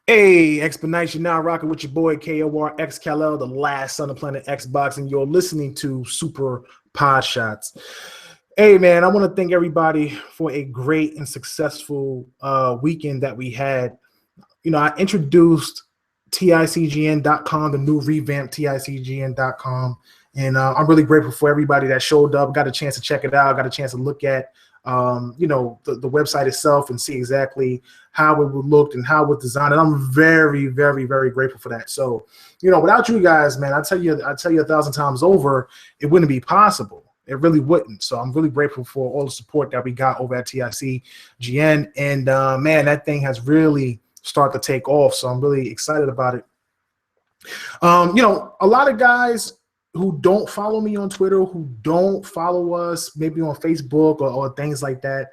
Hey, Explanation now rocking with your boy KOR Kal-El, the last son of planet Xbox, and you're listening to Super Podshots. Hey, man, I want to thank everybody for a great and successful weekend that we had. You know, I introduced TICGN.com, the new revamp TICGN.com, and I'm really grateful for everybody that showed up, got a chance to check it out, got a chance to look at the website itself and see exactly how it would look and how it was designed. And I'm very, very, very grateful for that. So, without you guys, man, I tell you 1,000 times over, it wouldn't be possible. It really wouldn't. So I'm really grateful for all the support that we got over at TICGN. And man, that thing has really started to take off. So I'm really excited about it. A lot of guys who don't follow me on Twitter, who don't follow us maybe on Facebook or things like that,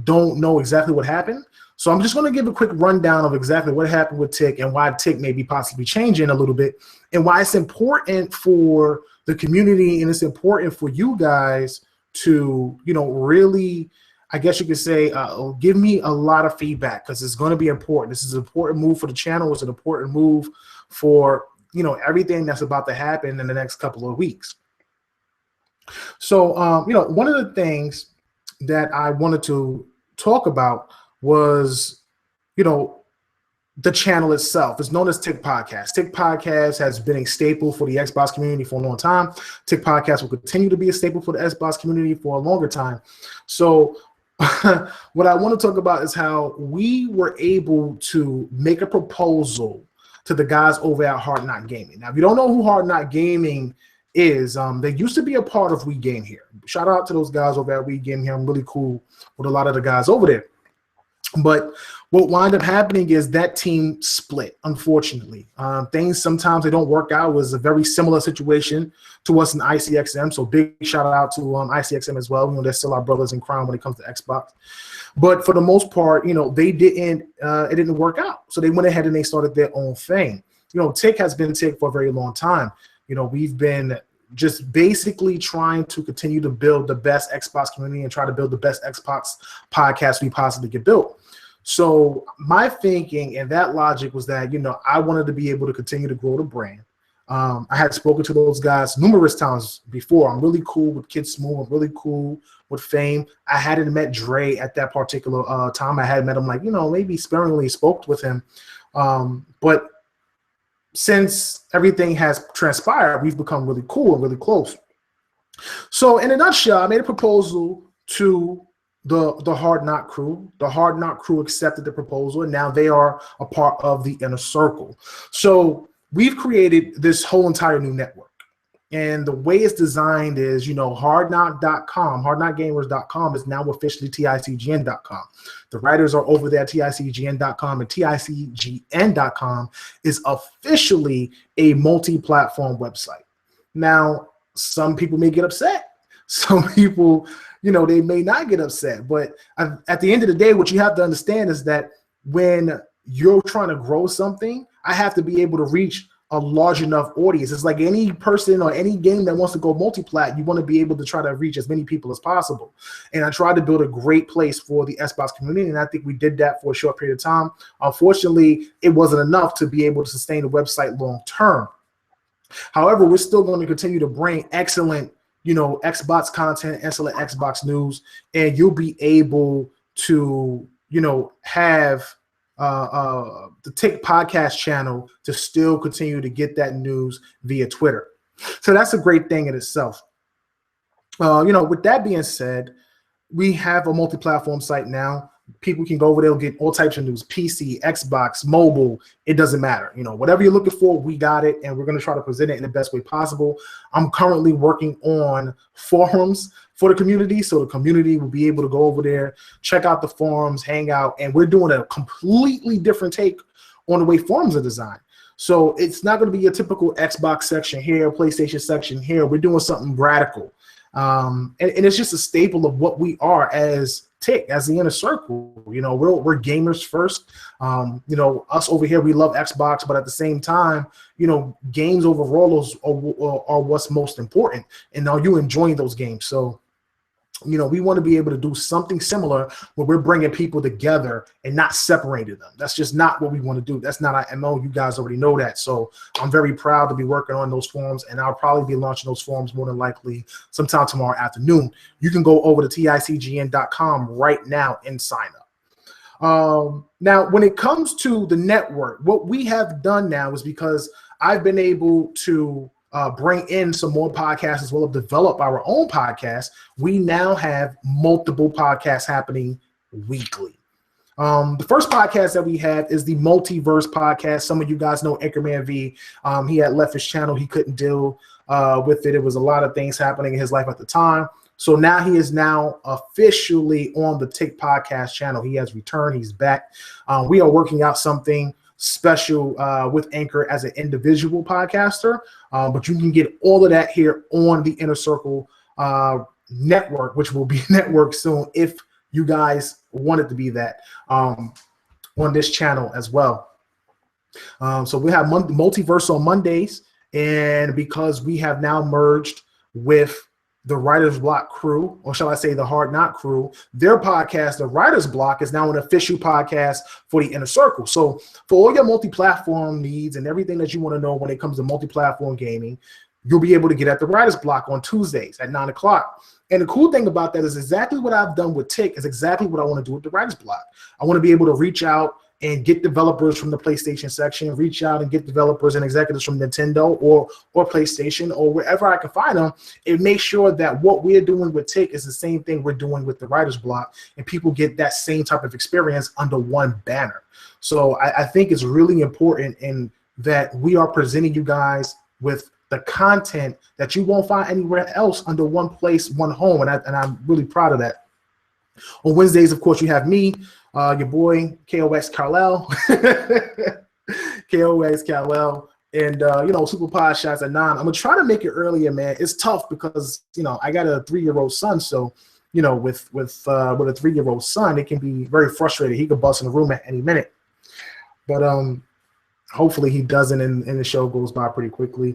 don't know exactly what happened. So I'm just going to give a quick rundown of exactly what happened with TIC and why TIC may be possibly changing a little bit and why it's important for the community and it's important for you guys to, really, I guess you could say, give me a lot of feedback because it's going to be important. This is an important move for the channel. It's an important move for everything that's about to happen in the next couple of weeks. So, one of the things that I wanted to talk about was, the channel itself. It's known as TIC Podcast. TIC Podcast has been a staple for the Xbox community for a long time. TIC Podcast will continue to be a staple for the Xbox community for a longer time. So what I want to talk about is how we were able to make a proposal to the guys over at Hard Knock Gaming. Now, if you don't know who Hard Knock Gaming is, they used to be a part of We Game Here. Shout out to those guys over at We Game Here. I'm really cool with a lot of the guys over there. But what wound up happening is that team split, unfortunately. Things sometimes they don't work out. It was a very similar situation to us in ICXM. So big shout out to ICXM as well. They're still our brothers in crime when it comes to Xbox. But for the most part, they didn't. It didn't work out. So they went ahead and they started their own thing. TIC has been TIC for a very long time. We've been just basically trying to continue to build the best Xbox community and try to build the best Xbox podcast we possibly could build. So my thinking and that logic was that, I wanted to be able to continue to grow the brand. I had spoken to those guys numerous times before. I'm really cool with Kid Smooth. I'm really cool with Fame. I hadn't met Dre at that particular time. I had met him maybe sparingly spoke with him. But since everything has transpired, we've become really cool and really close. So in a nutshell, I made a proposal to the Hard Knock crew. The Hard Knock crew accepted the proposal, and now they are a part of the inner circle. So we've created this whole entire new network. And the way it's designed is, hardknock.com, hardknockgamers.com is now officially TICGN.com. The writers are over there at TICGN.com, and TICGN.com is officially a multi-platform website. Now, some people may get upset. Some people, they may not get upset. But at the end of the day, what you have to understand is that when you're trying to grow something, I have to be able to reach a large enough audience. It's like any person or any game that wants to go multi-plat, you want to be able to try to reach as many people as possible. And I tried to build a great place for the Xbox community, and I think we did that for a short period of time. Unfortunately, it wasn't enough to be able to sustain the website long term. However, we're still going to continue to bring excellent, Xbox content, excellent Xbox news, and you'll be able to, have the TIC podcast channel to still continue to get that news via Twitter. So that's a great thing in itself. With that being said, we have a multi-platform site now. People can go over there and get all types of news, PC, Xbox, mobile, it doesn't matter. Whatever you're looking for, we got it, and we're going to try to present it in the best way possible. I'm currently working on forums for the community, so the community will be able to go over there, check out the forums, hang out, and we're doing a completely different take on the way forums are designed. So it's not going to be a typical Xbox section here, PlayStation section here. We're doing something radical. And it's just a staple of what we are as TIC, as the inner circle. We're gamers first. Us over here, we love Xbox, but at the same time, games overall are what's most important. And are you enjoying those games? So we want to be able to do something similar where we're bringing people together and not separating them. That's just not what we want to do. That's not our MO. You guys already know that. So I'm very proud to be working on those forums, and I'll probably be launching those forums more than likely sometime tomorrow afternoon. You can go over to TICGN.com right now and sign up. Now, when it comes to the network, what we have done now is, because I've been able to bring in some more podcasts as well as develop our own podcast, we now have multiple podcasts happening weekly. The first podcast that we have is the Multiverse podcast. Some of you guys know Anchorman V. He had left his channel. He couldn't deal with it. It was a lot of things happening in his life at the time. So now he is now officially on the TICGN podcast channel. He has returned. He's back. We are working out something special with Anchor as an individual podcaster, but you can get all of that here on the Inner Circle network, which will be network soon if you guys want it to be that, on this channel as well. So we have Multiverse on Mondays, and because we have now merged with the Writer's Block crew, or shall I say the Hard Knock crew, their podcast, the Writer's Block, is now an official podcast for the Inner Circle. So for all your multi-platform needs and everything that you want to know when it comes to multi-platform gaming, you'll be able to get at the Writer's Block on Tuesdays at 9 o'clock. And the cool thing about that is exactly what I've done with TICGN is exactly what I want to do with the Writer's Block. I want to be able to reach out and get developers from the PlayStation section, reach out and get developers and executives from Nintendo or PlayStation or wherever I can find them, and make sure that what we're doing with TICGN is the same thing we're doing with the Writer's Block, and people get that same type of experience under one banner. So I think it's really important in that we are presenting you guys with the content that you won't find anywhere else under one place, one home, and I'm really proud of that. On Wednesdays, of course, you have me, your boy, KOX Carlel, KOX Carlel, and, Super Podshots at 9. I'm going to try to make it earlier, man. It's tough because, I got a 3-year-old son, so, with a 3-year-old son, it can be very frustrating. He could bust in the room at any minute. But hopefully he doesn't, and the show goes by pretty quickly.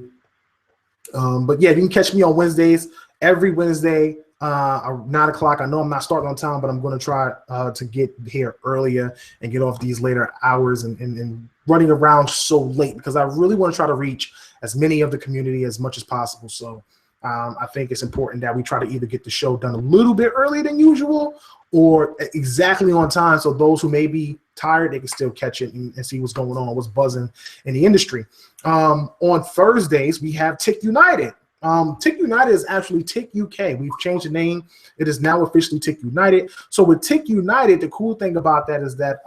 But, yeah, you can catch me on Wednesdays, every Wednesday, 9 o'clock. I know I'm not starting on time, but I'm going to try to get here earlier and get off these later hours and running around so late, because I really want to try to reach as many of the community as much as possible. So I think it's important that we try to either get the show done a little bit earlier than usual or exactly on time, so those who may be tired, they can still catch it and see what's going on, what's buzzing in the industry. On Thursdays, we have TICGN United. TICGN United is actually TICGN UK. We've changed the name. It is now officially TICGN United. So with TICGN United, the cool thing about that is that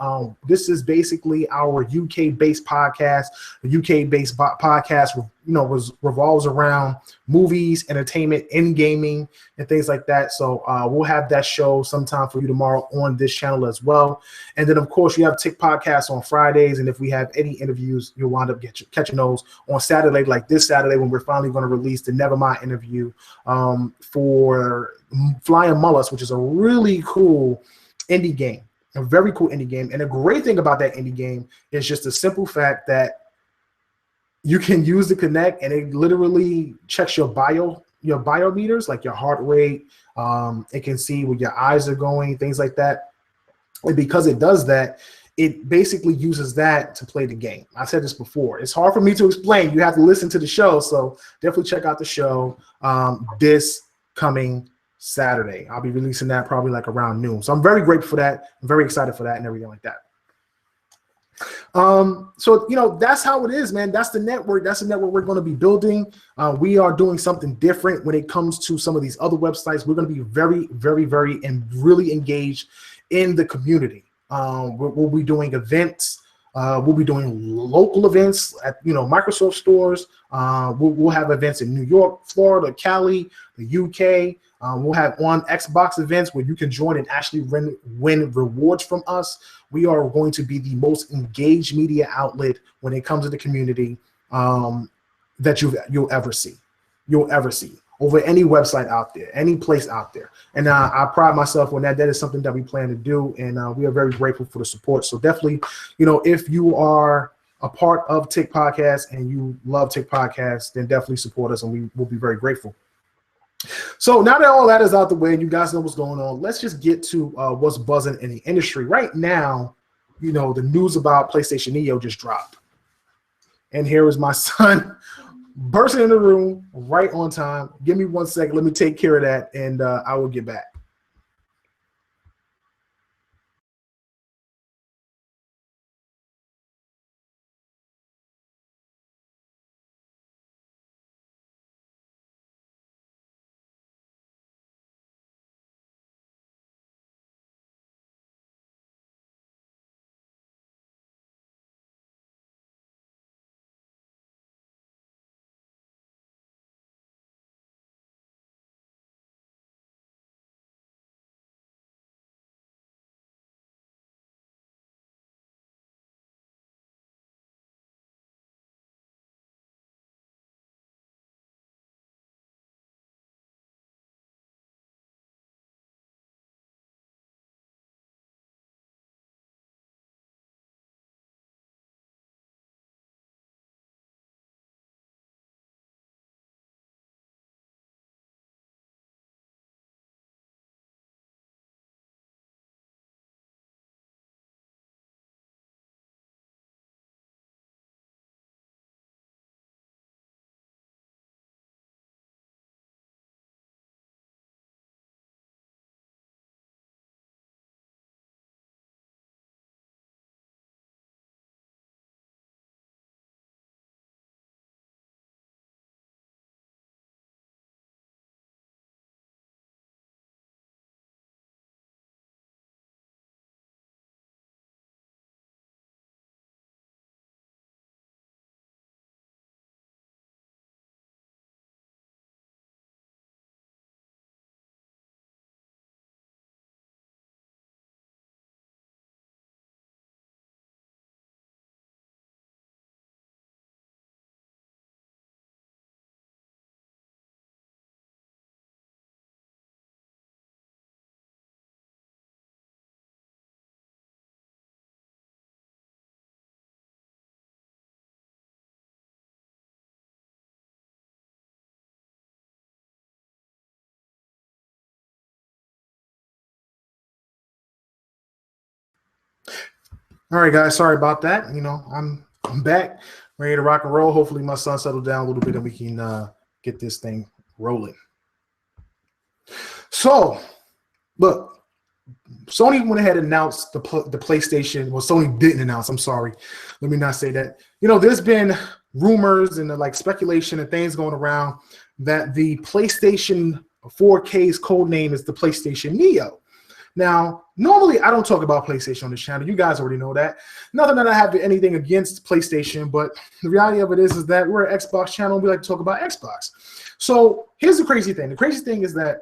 this is basically our UK-based podcast. The UK-based podcast, revolves around movies, entertainment, in gaming, and things like that. So we'll have that show sometime for you tomorrow on this channel as well. And then, of course, you have TICGN Podcast on Fridays. And if we have any interviews, you'll wind up catching those on Saturday, like this Saturday, when we're finally going to release the Nevermind interview for Flying Mullis, which is a really cool indie game, a very cool indie game. And the great thing about that indie game is just the simple fact that you can use the Kinect, and it literally checks your biometers, like your heart rate. It can see where your eyes are going, things like that. And because it does that, it basically uses that to play the game. I said this before. It's hard for me to explain. You have to listen to the show. So definitely check out the show this coming Saturday. I'll be releasing that probably like around noon. So I'm very grateful for that. I'm very excited for that and everything like that. So, that's how it is, man. That's the network. That's the network we're going to be building. We are doing something different when it comes to some of these other websites. We're going to be very, very, very and really engaged in the community. We'll be doing events. We'll be doing local events at, Microsoft stores. We'll have events in New York, Florida, Cali, the UK. We'll have on Xbox events where you can join and actually win rewards from us. We are going to be the most engaged media outlet when it comes to the community that you'll ever see. You'll ever see over any website out there, any place out there. And I pride myself on that. That is something that we plan to do, and we are very grateful for the support. So definitely, if you are a part of TICGN Podcast and you love TICGN Podcast, then definitely support us, and we will be very grateful. So now that all that is out the way, and you guys know what's going on, let's just get to what's buzzing in the industry right now. You know, the news about PlayStation Neo just dropped, and here is my son bursting in the room right on time. Give me 1 second. Let me take care of that, and I will get back. All right, guys. Sorry about that. You know, I'm back, ready to rock and roll. Hopefully, my son settled down a little bit, and we can get this thing rolling. So, look, Sony went ahead and announced the PlayStation. Well, Sony didn't announce. I'm sorry. Let me not say that. You know, there's been rumors and like speculation and things going around that the PlayStation 4K's code name is the PlayStation Neo. Now, normally I don't talk about PlayStation on this channel. You guys already know that. Nothing that I have anything against PlayStation, but the reality of it is that we're an Xbox channel and we like to talk about Xbox. So here's the crazy thing. The crazy thing is that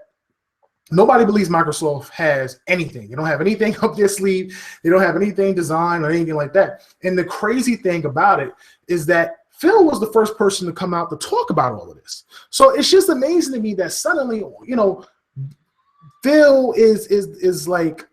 nobody believes Microsoft has anything. They don't have anything up their sleeve. They don't have anything designed or anything like that. And the crazy thing about it is that Phil was the first person to come out to talk about all of this. So it's just amazing to me that suddenly, you know, Phil is like,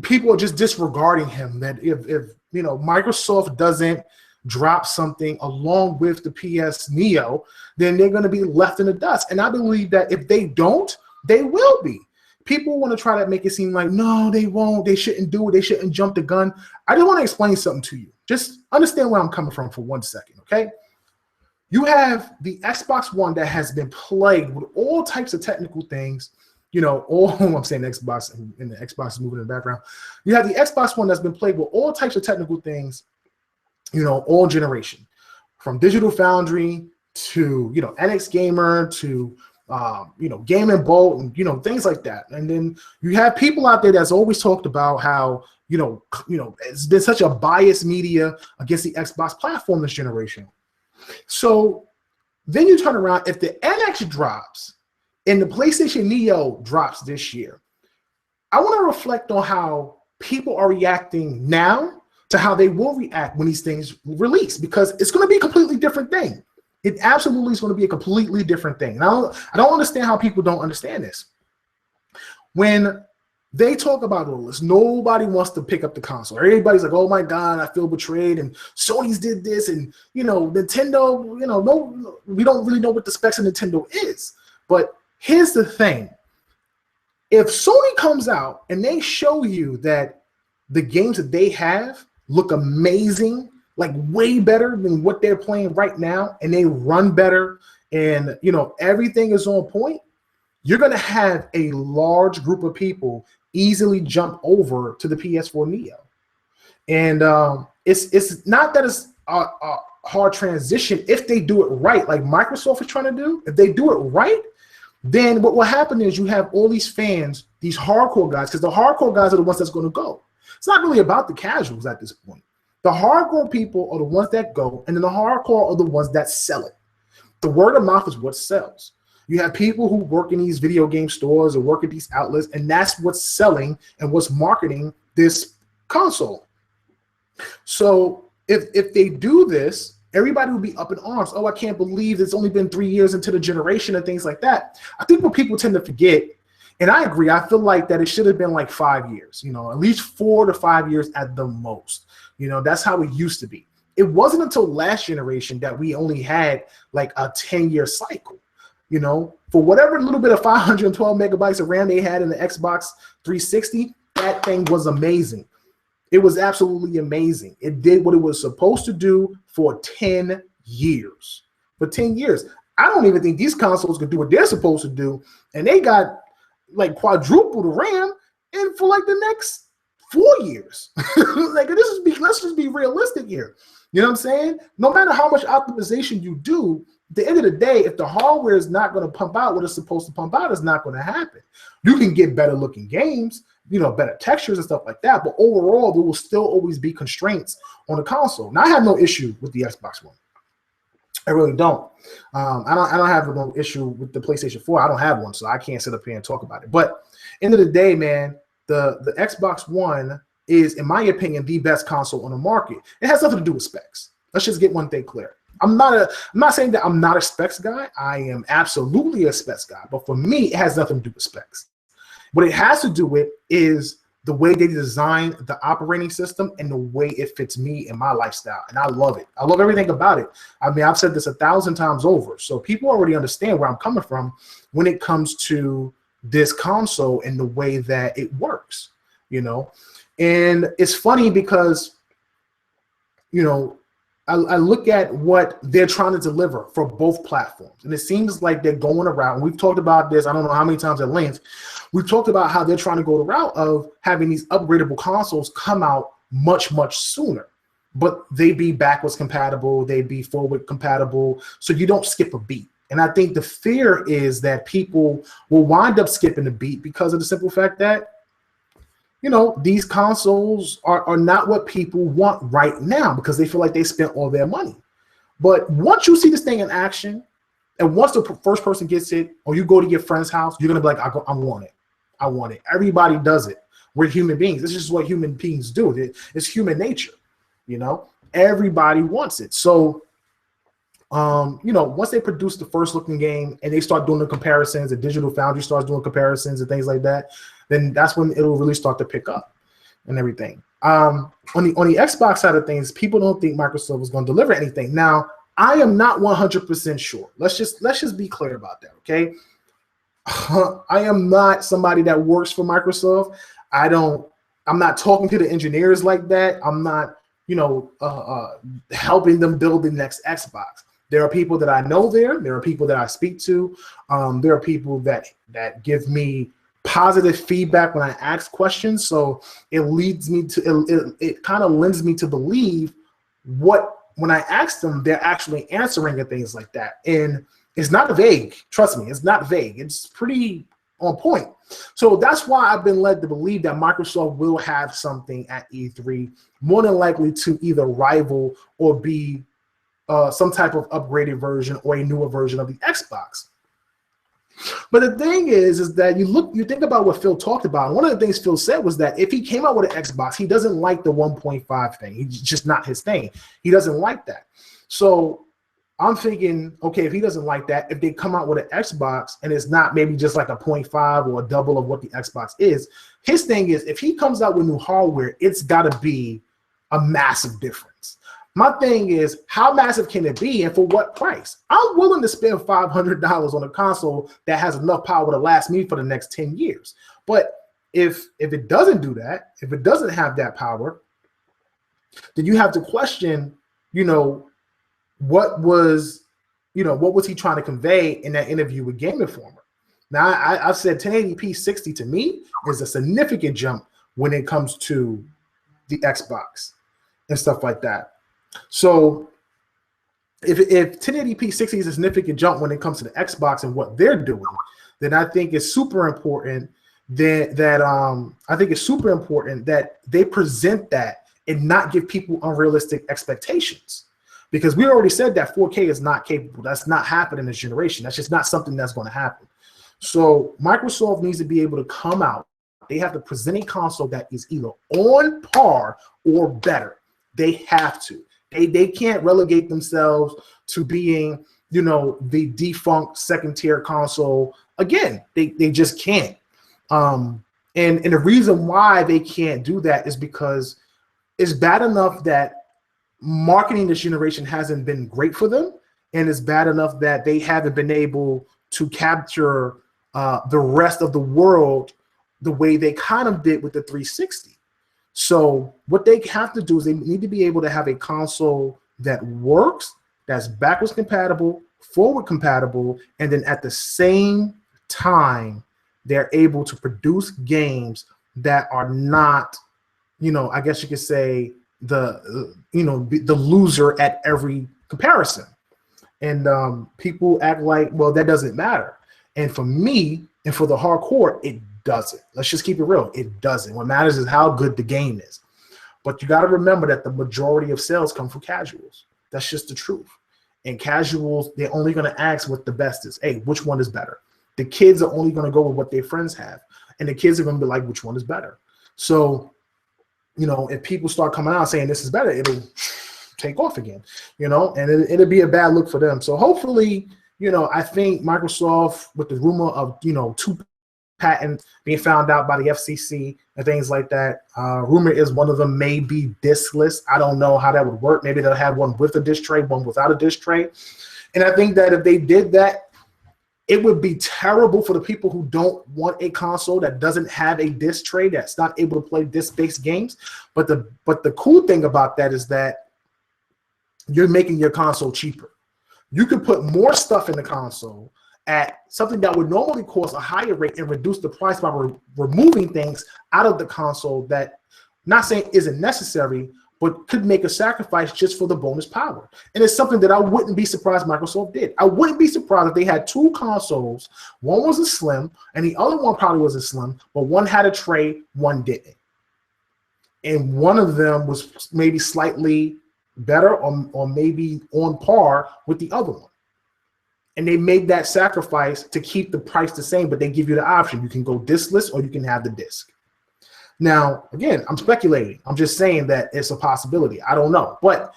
people are just disregarding him. That if you know, Microsoft doesn't drop something along with the PS Neo, then they're going to be left in the dust. And I believe that if they don't, they will be. People want to try to make it seem like, no, they won't. They shouldn't do it. They shouldn't jump the gun. I just want to explain something to you. Just understand where I'm coming from for 1 second, okay? You have the Xbox One that has been plagued with all types of technical things. You know, all I'm saying Xbox, and the Xbox is moving in the background. You have the Xbox One that's been plagued with all types of technical things, you know, all generation. From Digital Foundry to, you know, NX Gamer to, you know, Game and Bolt and, you know, things like that. And then you have people out there that's always talked about how, you know, it's been such a biased media against the Xbox platform this generation. So then you turn around, if the NX drops and the PlayStation Neo drops this year, I want to reflect on how people are reacting now to how they will react when these things release, because it's going to be a completely different thing. It absolutely is going to be a completely different thing. And I don't understand how people don't understand this. When they talk about all this, nobody wants to pick up the console. Everybody's like, oh my God, I feel betrayed, and Sony's did this, and, you know, Nintendo, you know, no, we don't really know what the specs of Nintendo is. But Here's the thing. If Sony comes out and they show you that the games that they have look amazing, like way better than what they're playing right now, and they run better, and everything is on point, you're going to have a large group of people easily jump over to the PS4 Neo. And it's not that it's a hard transition if they do it right, like Microsoft is trying to do. If they do it right, then what will happen is you have all these fans, these hardcore guys, because the hardcore guys are the ones that's going to go. It's not really about the casuals at this point. The hardcore people are the ones that go, and then the hardcore are the ones that sell it. The word of mouth is what sells. You have people who work in these video game stores or work at these outlets, and that's what's selling and what's marketing this console. So if they do this, everybody will be up in arms. Oh, I can't believe it's only been 3 years into the generation and things like that. I think what people tend to forget, and I agree, I feel like that it should have been like 5 years, at least 4 to 5 years at the most. That's how it used to be. It wasn't until last generation that we only had like a 10-year cycle. For whatever little bit of 512 megabytes of RAM they had in the Xbox 360, that thing was amazing. It was absolutely amazing. It did what it was supposed to do for 10 years. For 10 years. I don't even think these consoles could do what they're supposed to do, and they got like quadruple the RAM and for like the next 4 years. Let's just be realistic here. You know what I'm saying? No matter how much optimization you do, at the end of the day, if the hardware is not going to pump out what it's supposed to pump out, it's not going to happen. You can get better looking games, better textures and stuff like that, but overall, there will still always be constraints on the console. Now, I have no issue with the Xbox One. I really don't. I don't have no issue with the PlayStation 4. I don't have one, so I can't sit up here and talk about it. But end of the day, man, the Xbox One is, in my opinion, the best console on the market. It has nothing to do with specs. Let's just get one thing clear. I'm not saying that I'm not a specs guy. I am absolutely a specs guy. But for me, it has nothing to do with specs. What it has to do with is the way they design the operating system and the way it fits me and my lifestyle. And I love it. I love everything about it. I mean, I've said this 1,000 times over. So people already understand where I'm coming from when it comes to this console and the way that it works, And it's funny because, I look at what they're trying to deliver for both platforms. And it seems like they're going around. We've talked about this, I don't know how many times at length. We've talked about how they're trying to go the route of having these upgradable consoles come out much, much sooner. But they be backwards compatible, they be forward compatible, so you don't skip a beat. And I think the fear is that people will wind up skipping a beat because of the simple fact that these consoles are not what people want right now because they feel like they spent all their money. But once you see this thing in action, and once the first person gets it, or you go to your friend's house, you're going to be like, I want it. I want it. Everybody does it. We're human beings. This is what human beings do. It's human nature. Everybody wants it. So, once they produce the first looking game and they start doing the comparisons, the Digital Foundry starts doing comparisons and things like that, then that's when it'll really start to pick up and everything. On the Xbox side of things, people don't think Microsoft is going to deliver anything. Now, I am not 100% sure. Let's just be clear about that, okay? I am not somebody that works for Microsoft. I'm not talking to the engineers like that. I'm not, helping them build the next Xbox. There are people that I know there. There are people that I speak to. There are people that give me positive feedback when I ask questions. So it leads me to, it kind of lends me to believe when I ask them, they're actually answering and things like that. And it's not vague. Trust me, it's not vague. It's pretty on point. So that's why I've been led to believe that Microsoft will have something at E3, more than likely to either rival or be some type of upgraded version or a newer version of the Xbox. But the thing is that you think about what Phil talked about. And one of the things Phil said was that if he came out with an Xbox, he doesn't like the 1.5 thing. It's just not his thing. He doesn't like that. So I'm thinking, okay, if he doesn't like that, if they come out with an Xbox and it's not maybe just like a 0.5 or a double of what the Xbox is, his thing is if he comes out with new hardware, it's got to be a massive difference. My thing is, how massive can it be and for what price? I'm willing to spend $500 on a console that has enough power to last me for the next 10 years. But if it doesn't do that, if it doesn't have that power, then you have to question, what was he trying to convey in that interview with Game Informer? Now, I've said 1080p 60 to me is a significant jump when it comes to the Xbox and stuff like that. So if 1080p 60 is a significant jump when it comes to the Xbox and what they're doing, then I think it's super important that they present that and not give people unrealistic expectations. Because we already said that 4K is not capable. That's not happening this generation. That's just not something that's going to happen. So Microsoft needs to be able to come out. They have to present a console that is either on par or better. They have to. They can't relegate themselves to being, the defunct second-tier console. Again, they just can't. And the reason why they can't do that is because it's bad enough that marketing this generation hasn't been great for them, and it's bad enough that they haven't been able to capture the rest of the world the way they kind of did with the 360. So what they have to do is they need to be able to have a console that works, that's backwards compatible, forward compatible, and then at the same time, they're able to produce games that are not, I guess you could say, the loser at every comparison. And people act like, well, that doesn't matter. And for me, and for the hardcore, it doesn't. Let's just keep it real. It doesn't. What matters is how good the game is. But you got to remember that the majority of sales come from casuals. That's just the truth. And casuals, they're only going to ask what the best is. Hey, which one is better? The kids are only going to go with what their friends have. And the kids are going to be like, which one is better? So, if people start coming out saying this is better, it'll take off again, and it'll be a bad look for them. So hopefully, I think Microsoft, with the rumor of, 2 patents being found out by the FCC and things like that, rumor is one of them may be diskless. I don't know how that would work. Maybe they'll have one with a disc tray, one without a disc tray. And I think that if they did that, it would be terrible for the people who don't want a console that doesn't have a disc tray, that's not able to play disc-based games. But the cool thing about that is that you're making your console cheaper. You can put more stuff in the console at something that would normally cost a higher rate and reduce the price by removing things out of the console that, not saying isn't necessary, but could make a sacrifice just for the bonus power. And it's something that I wouldn't be surprised Microsoft did. I wouldn't be surprised if they had 2 consoles. One was a slim, and the other one probably was a slim, but one had a tray, one didn't. And one of them was maybe slightly better or maybe on par with the other one. And they made that sacrifice to keep the price the same, but they give you the option. You can go diskless or you can have the disc. Now, again, I'm speculating. I'm just saying that it's a possibility. I don't know. But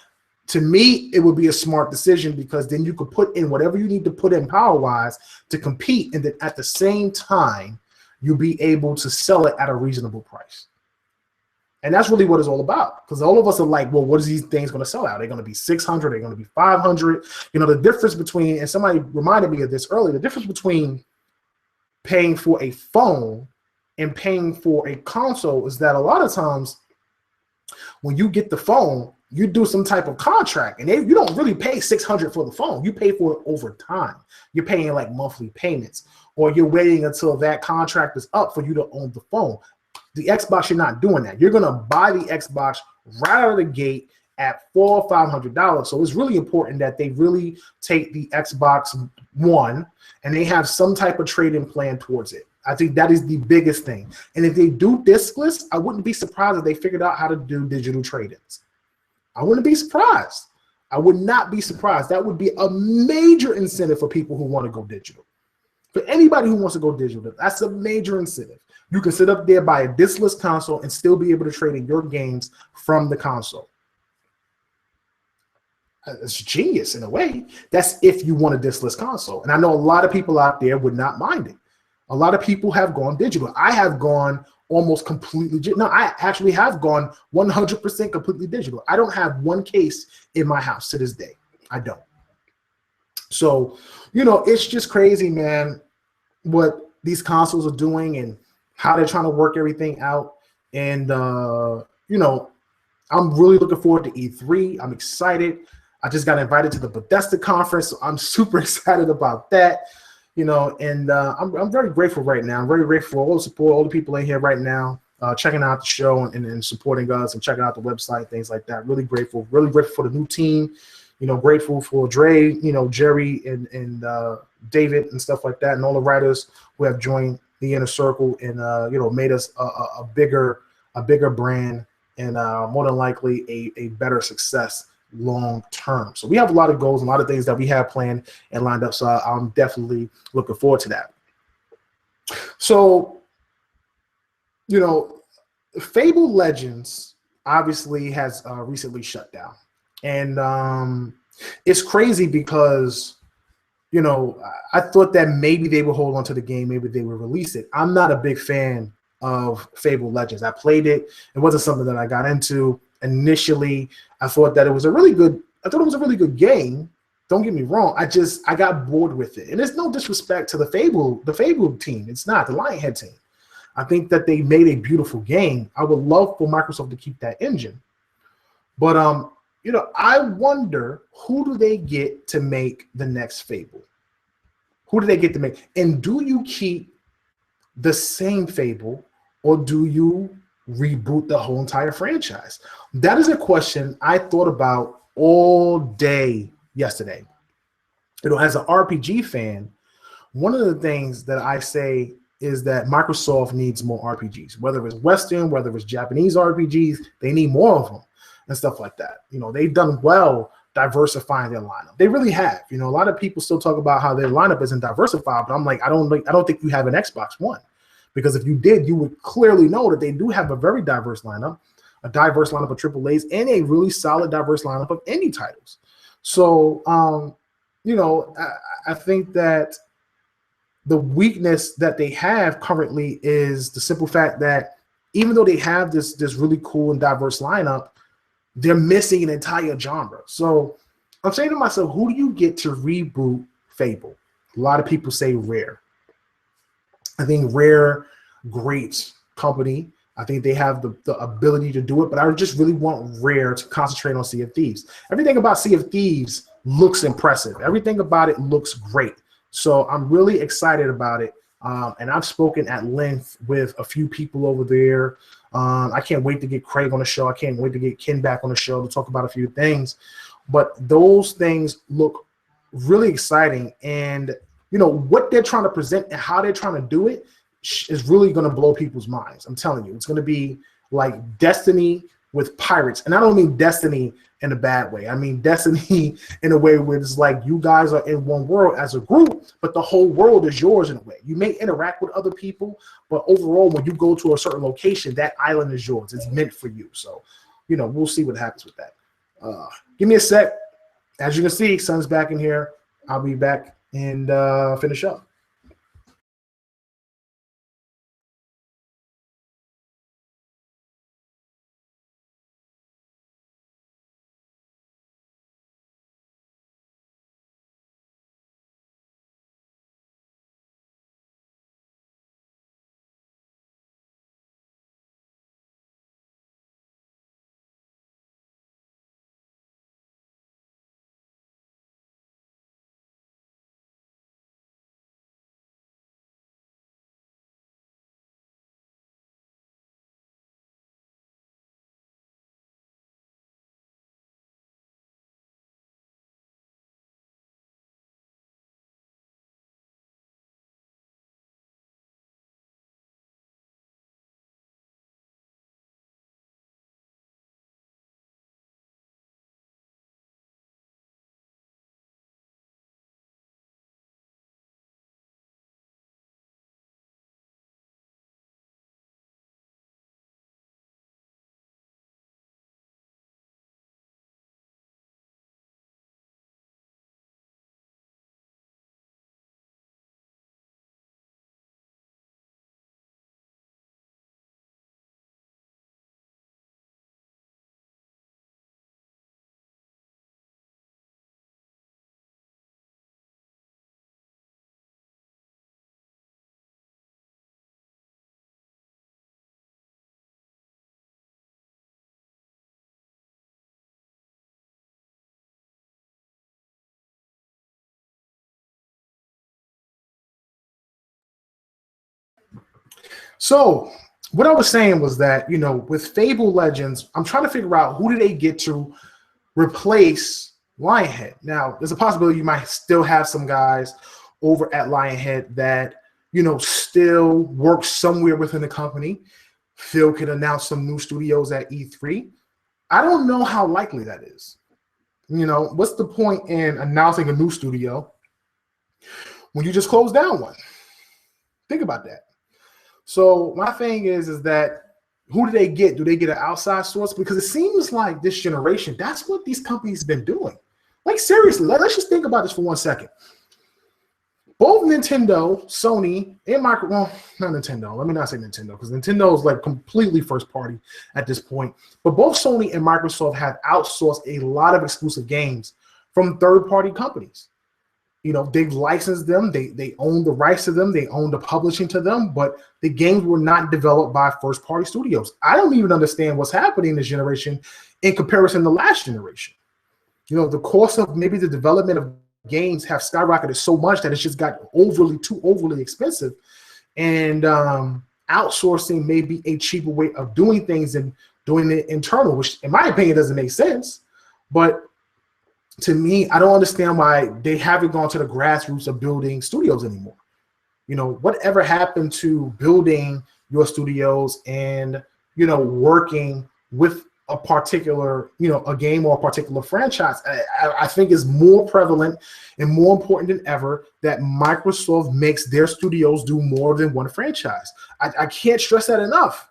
to me, it would be a smart decision, because then you could put in whatever you need to put in power-wise to compete, and then at the same time, you'll be able to sell it at a reasonable price. And that's really what it's all about, because all of us are like, well, what is these things going to sell out? They're going to be 600, they're going to be 500. The difference between, and somebody reminded me of this earlier, the difference between paying for a phone and paying for a console is that a lot of times when you get the phone, you do some type of contract, and you don't really pay $600 for the phone. You pay for it over time. You're paying like monthly payments, or you're waiting until that contract is up for you to own the phone. The Xbox, you're not doing that. You're going to buy the Xbox right out of the gate at $400 or $500. So it's really important that they really take the Xbox One and they have some type of trade-in plan towards it. I think that is the biggest thing. And if they do diskless, I wouldn't be surprised if they figured out how to do digital trade-ins. I wouldn't be surprised. I would not be surprised. That would be a major incentive for people who want to go digital. For anybody who wants to go digital, that's a major incentive. You can sit up there, buy a diskless console, and still be able to trade in your games from the console. It's genius in a way. That's if you want a diskless console. And I know a lot of people out there would not mind it. A lot of people have gone digital. I have gone almost completely digital. No, I actually have gone 100% completely digital. I don't have one case in my house to this day. I don't. So, it's just crazy, man, what these consoles are doing and how they're trying to work everything out. And, I'm really looking forward to E3. I'm excited. I just got invited to the Bethesda conference, so I'm super excited about that. And I'm very grateful right now. I'm very grateful for all the support, all the people in here right now, checking out the show and supporting us and checking out the website, things like that. Really grateful for the new team. Grateful for Dre, Jerry and David and stuff like that, and all the writers who have joined the inner circle and made us a bigger brand and more than likely a better success long term. So we have a lot of goals, a lot of things that we have planned and lined up. So I'm definitely looking forward to that. So, Fable Legends obviously has recently shut down. And it's crazy because, I thought that maybe they would hold on to the game, maybe they would release it. I'm not a big fan of Fable Legends. I played it. It wasn't something that I got into initially. I thought it was a really good game. Don't get me wrong. I got bored with it. And there's no disrespect to the Fable team. It's not the Lionhead team. I think that they made a beautiful game. I would love for Microsoft to keep that engine. But I wonder, who do they get to make the next Fable? Who do they get to make? And do you keep the same Fable, or do you reboot the whole entire franchise? That is a question I thought about all day yesterday. As an RPG fan, one of the things that I say is that Microsoft needs more RPGs, whether it's Western, whether it's Japanese RPGs, they need more of them and stuff like that. They've done well diversifying their lineup. They really have. A lot of people still talk about how their lineup isn't diversified, but I'm like, I don't think you have an Xbox One, because if you did, you would clearly know that they do have a very diverse lineup, of AAAs, and a really solid diverse lineup of indie titles. So, I think that the weakness that they have currently is the simple fact that even though they have this really cool and diverse lineup, they're missing an entire genre. So I'm saying to myself, who do you get to reboot Fable? A lot of people say Rare. I think Rare, great company. I think they have the ability to do it, but I just really want Rare to concentrate on Sea of Thieves. Everything about Sea of Thieves looks impressive. Everything about it looks great. So I'm really excited about it. And I've spoken at length with a few people over there. I can't wait to get Craig on the show. I can't wait to get Ken back on the show to talk about a few things. But those things look really exciting. And, what they're trying to present and how they're trying to do it is really going to blow people's minds. I'm telling you, it's going to be like Destiny with pirates. And I don't mean Destiny in a bad way. I mean Destiny in a way where it's like you guys are in one world as a group, but the whole world is yours in a way. You may interact with other people, but overall, when you go to a certain location, that island is yours. It's meant for you. So, we'll see what happens with that. Give me a sec. As you can see, Sun's back in here. I'll be back and finish up. So what I was saying was that, with Fable Legends, I'm trying to figure out who do they get to replace Lionhead. Now, there's a possibility you might still have some guys over at Lionhead that, still work somewhere within the company. Phil could announce some new studios at E3. I don't know how likely that is. What's the point in announcing a new studio when you just close down one? Think about that. So my thing is that who do they get? Do they get an outside source? Because it seems like this generation, that's what these companies have been doing. Like, seriously, let's just think about this for 1 second. Both Nintendo, Sony, and Microsoft, well, not Nintendo. Let me not say Nintendo, because Nintendo is like completely first party at this point. But both Sony and Microsoft have outsourced a lot of exclusive games from third-party companies. They've licensed them. They own the rights to them. They own the publishing to them. But the games were not developed by first-party studios. I don't even understand what's happening this generation in comparison to last generation. The cost of maybe the development of games have skyrocketed so much that it's just got too overly expensive. And outsourcing may be a cheaper way of doing things than doing it internal, which in my opinion doesn't make sense. But to me, I don't understand why they haven't gone to the grassroots of building studios anymore. Whatever happened to building your studios and, working with a particular, a game or a particular franchise? I think is more prevalent and more important than ever that Microsoft makes their studios do more than one franchise. I can't stress that enough.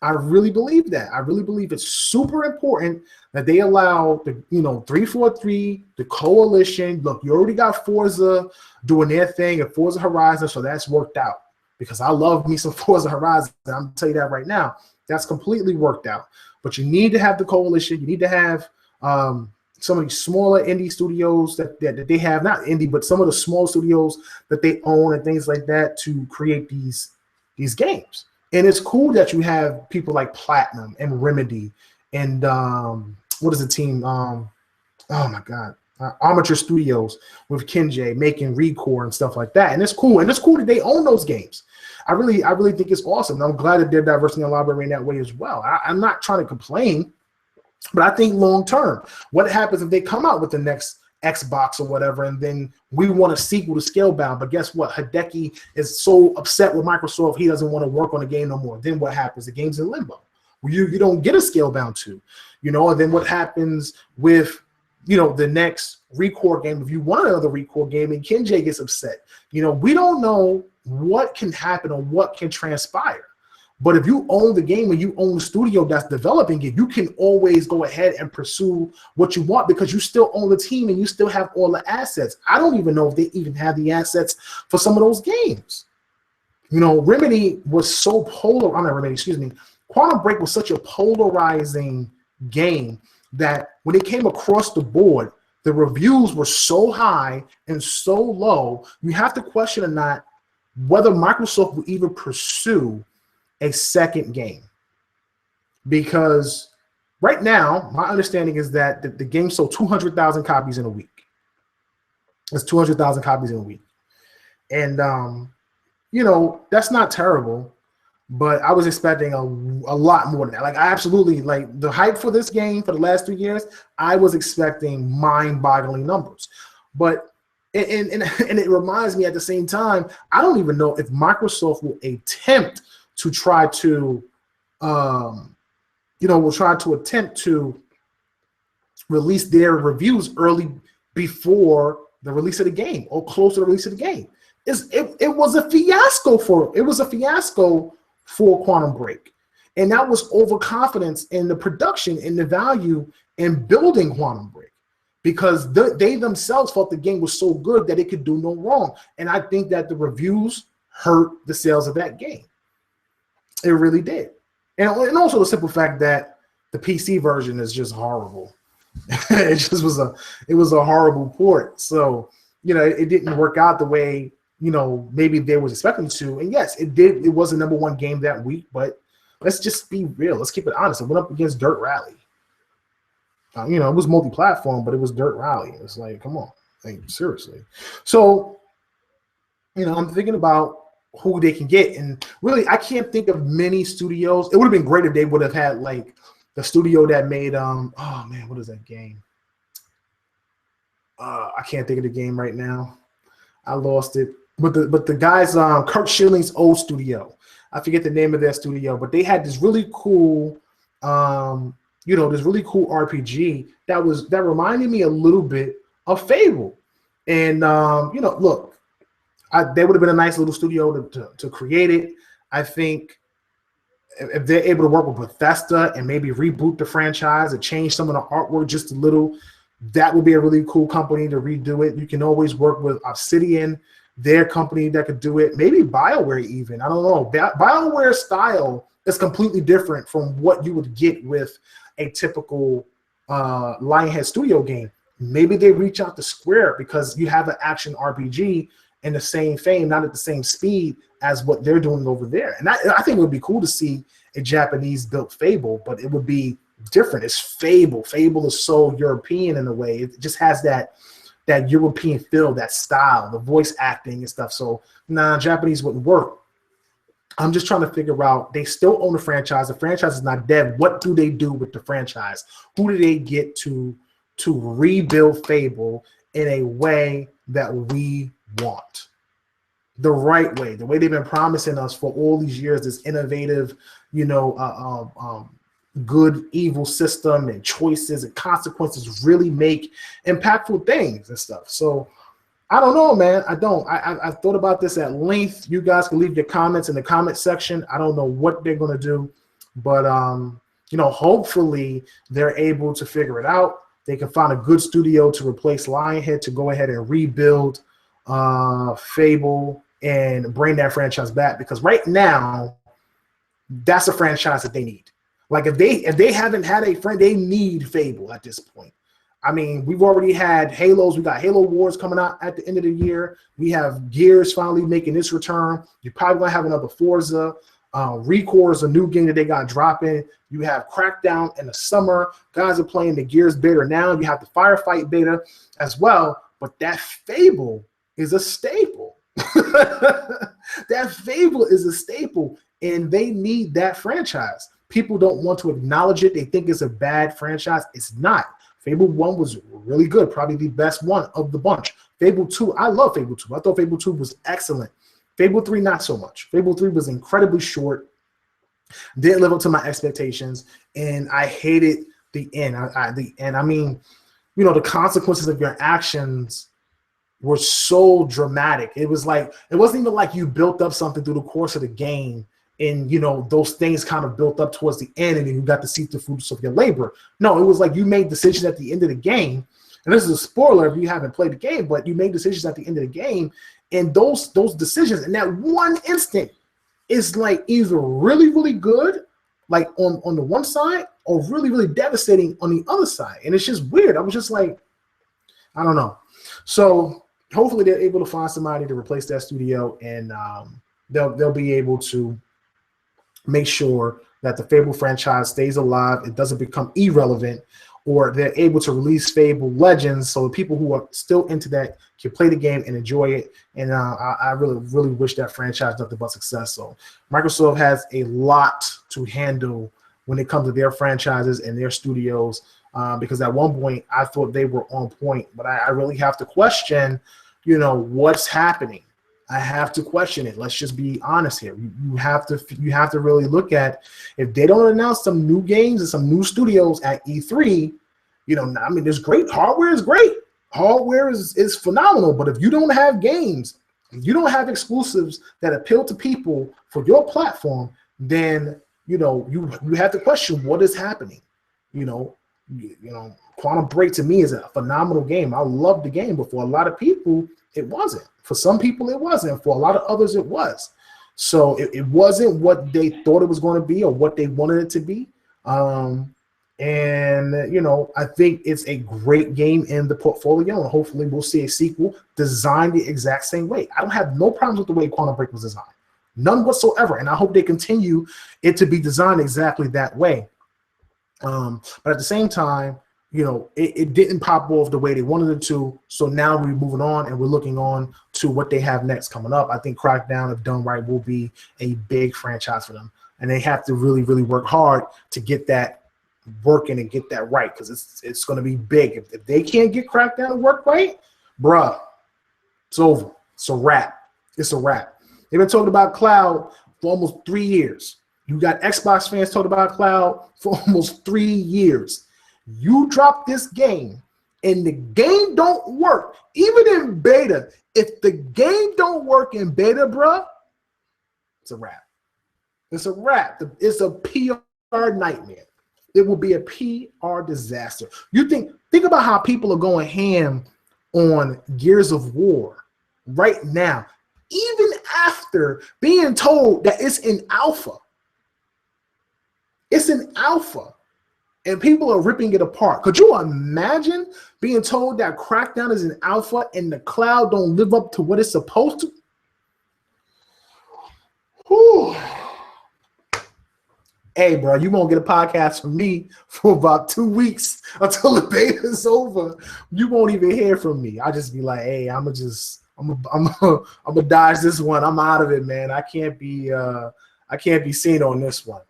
I really believe that. I really believe it's super important that they allow the 343, the coalition. Look, you already got Forza doing their thing at Forza Horizon, so that's worked out. Because I love me some Forza Horizon. I'm gonna tell you that right now. That's completely worked out. But you need to have the coalition. You need to have some of these smaller indie studios that they have, not indie, but some of the small studios that they own and things like that to create these games. And it's cool that you have people like Platinum and Remedy and what is the team? Oh my God, Armature Studios with Kenjay making Recore and stuff like that. And it's cool. And it's cool that they own those games. I really think it's awesome. I'm glad that they're diversing the library in that way as well. I'm not trying to complain, but I think long term, what happens if they come out with the next Xbox or whatever, and then we want a sequel to Scalebound, but guess what? Hideki is so upset with Microsoft, he doesn't want to work on the game no more. Then what happens? The game's in limbo. You don't get a Scalebound 2, and then what happens with, the next Recore game, if you want another Recore game and Kenjay gets upset, we don't know what can happen or what can transpire. But if you own the game and you own the studio that's developing it, you can always go ahead and pursue what you want because you still own the team and you still have all the assets. I don't even know if they even have the assets for some of those games. Remedy was so Quantum Break was such a polarizing game that when it came across the board, the reviews were so high and so low, you have to question or not whether Microsoft will even pursue a second game. Because right now, my understanding is that the game sold 200,000 copies in a week. It's 200,000 copies in a week. And, that's not terrible, but I was expecting a lot more than that. Like, I absolutely, like, the hype for this game for the last 3 years, I was expecting mind-boggling numbers. But and it reminds me at the same time, I don't even know if Microsoft will attempt to try to, attempt to release their reviews early before the release of the game or close to the release of the game. It was a fiasco for Quantum Break. And that was overconfidence in the production and the value in building Quantum Break. Because they themselves thought the game was so good that it could do no wrong. And I think that the reviews hurt the sales of that game. It really did. And also the simple fact that the PC version is just horrible. It was a horrible port. So, it didn't work out the way, maybe they was expecting to. And yes, it did. It was the #1 game that week, but let's just be real. Let's keep it honest. It went up against Dirt Rally. It was multi-platform, but it was Dirt Rally. It's like, come on, like, seriously. So, I'm thinking about who they can get. And really, I can't think of many studios. It would have been great if they would have had like the studio that made oh man, what is that game? I can't think of the game right now. I lost it. But the guys, Kurt Schilling's old studio. I forget the name of their studio, but they had this really cool, this really cool RPG that reminded me a little bit of Fable. And look, they would have been a nice little studio to create it. I think if they're able to work with Bethesda and maybe reboot the franchise and change some of the artwork just a little, that would be a really cool company to redo it. You can always work with Obsidian, their company that could do it. Maybe BioWare even. I don't know. BioWare style is completely different from what you would get with a typical Lionhead Studio game. Maybe they reach out to Square because you have an action RPG in the same fame, not at the same speed as what they're doing over there. And I think it would be cool to see a Japanese-built Fable, but it would be different. It's Fable. Fable is so European in a way. It just has that European feel, that style, the voice acting and stuff. So, Japanese wouldn't work. I'm just trying to figure out, they still own the franchise. The franchise is not dead. What do they do with the franchise? Who do they get to rebuild Fable in a way that we want? The right way, the way they've been promising us for all these years, this innovative, good evil system and choices and consequences really make impactful things and stuff. So I don't know, man. I thought about this at length. You guys can leave your comments in the comment section. I don't know what they're going to do, but hopefully they're able to figure it out. They can find a good studio to replace Lionhead to go ahead and rebuild Fable and bring that franchise back, because right now that's a franchise that they need. Like if they haven't had a friend, they need Fable at this point. I mean, we've already had Halos. We got Halo Wars coming out at the end of the year. We have Gears finally making its return. You're probably gonna have another Forza. Recore is a new game that they got dropping. You have Crackdown in the summer. Guys are playing the Gears beta now. You have the Firefight beta as well. But that Fable is a staple. That Fable is a staple, and they need that franchise. People don't want to acknowledge it. They think it's a bad franchise. It's not. Fable 1 was really good, probably the best one of the bunch. Fable 2, I love Fable 2. I thought Fable 2 was excellent. Fable 3, not so much. Fable 3 was incredibly short, didn't live up to my expectations, and I hated the end. I mean, the consequences of your actions were so dramatic. It was like, it wasn't even like you built up something through the course of the game and, those things kind of built up towards the end and then you got to see the fruits of your labor. No, it was like you made decisions at the end of the game. And this is a spoiler if you haven't played the game, but you made decisions at the end of the game. And those decisions in that one instant is like either really, really good, like on the one side, or really, really devastating on the other side. And it's just weird. I was just like, I don't know. So hopefully they're able to find somebody to replace that studio, and they'll be able to make sure that the Fable franchise stays alive. It doesn't become irrelevant, or they're able to release Fable Legends so the people who are still into that can play the game and enjoy it. And I really, really wish that franchise nothing but success. So Microsoft has a lot to handle when it comes to their franchises and their studios, because at one point I thought they were on point, but I really have to question, what's happening. I have to question it. Let's just be honest here. You have to really look at, if they don't announce some new games and some new studios at E3, I mean, there's great hardware is great. Hardware is phenomenal, but if you don't have games, if you don't have exclusives that appeal to people for your platform, then you have to question what is happening. Quantum Break to me is a phenomenal game. I love the game, but for a lot of people, it wasn't. For some people, it wasn't. For a lot of others, it was. So it wasn't what they thought it was going to be or what they wanted it to be. I think it's a great game in the portfolio, and hopefully we'll see a sequel designed the exact same way. I don't have no problems with the way Quantum Break was designed. None whatsoever. And I hope they continue it to be designed exactly that way. But at the same time, it didn't pop off the way they wanted it to. So now we're moving on and we're looking on to what they have next coming up. I think Crackdown, if done right, will be a big franchise for them. And they have to really, really work hard to get that working and get that right, because it's going to be big. If they can't get Crackdown to work right, bruh, it's over. It's a wrap. It's a wrap. They've been talking about Cloud for almost 3 years. You got Xbox fans talking about Cloud for almost 3 years. You drop this game and the game don't work, even in beta. If the game don't work in beta, bruh, it's a wrap. It's a wrap. It's a PR nightmare. It will be a PR disaster. Think about how people are going ham on Gears of War right now, even after being told that it's in alpha. It's in alpha. And people are ripping it apart. Could you imagine being told that Crackdown is in alpha and the Cloud don't live up to what it's supposed to? Whew. Hey, bro, you won't get a podcast from me for about 2 weeks until the beta is over. You won't even hear from me. I'll just be like, hey, I'm gonna dodge this one. I'm out of it, man. I can't be seen on this one.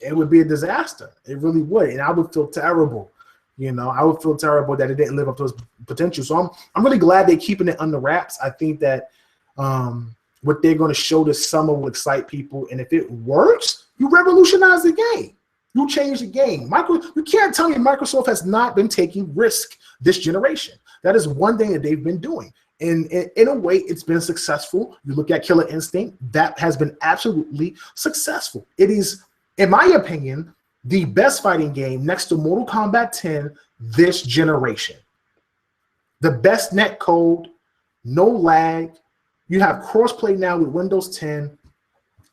It would be a disaster. It really would. And I would feel terrible. I would feel terrible that it didn't live up to its potential. So I'm really glad they're keeping it under wraps. I think that what they're going to show this summer will excite people. And if it works, you revolutionize the game. You change the game. You can't tell me Microsoft has not been taking risk this generation. That is one thing that they've been doing. And in a way, it's been successful. You look at Killer Instinct, that has been absolutely successful. It is, in my opinion, the best fighting game next to Mortal Kombat 10 this generation. The best net code, no lag. You have crossplay now with Windows 10,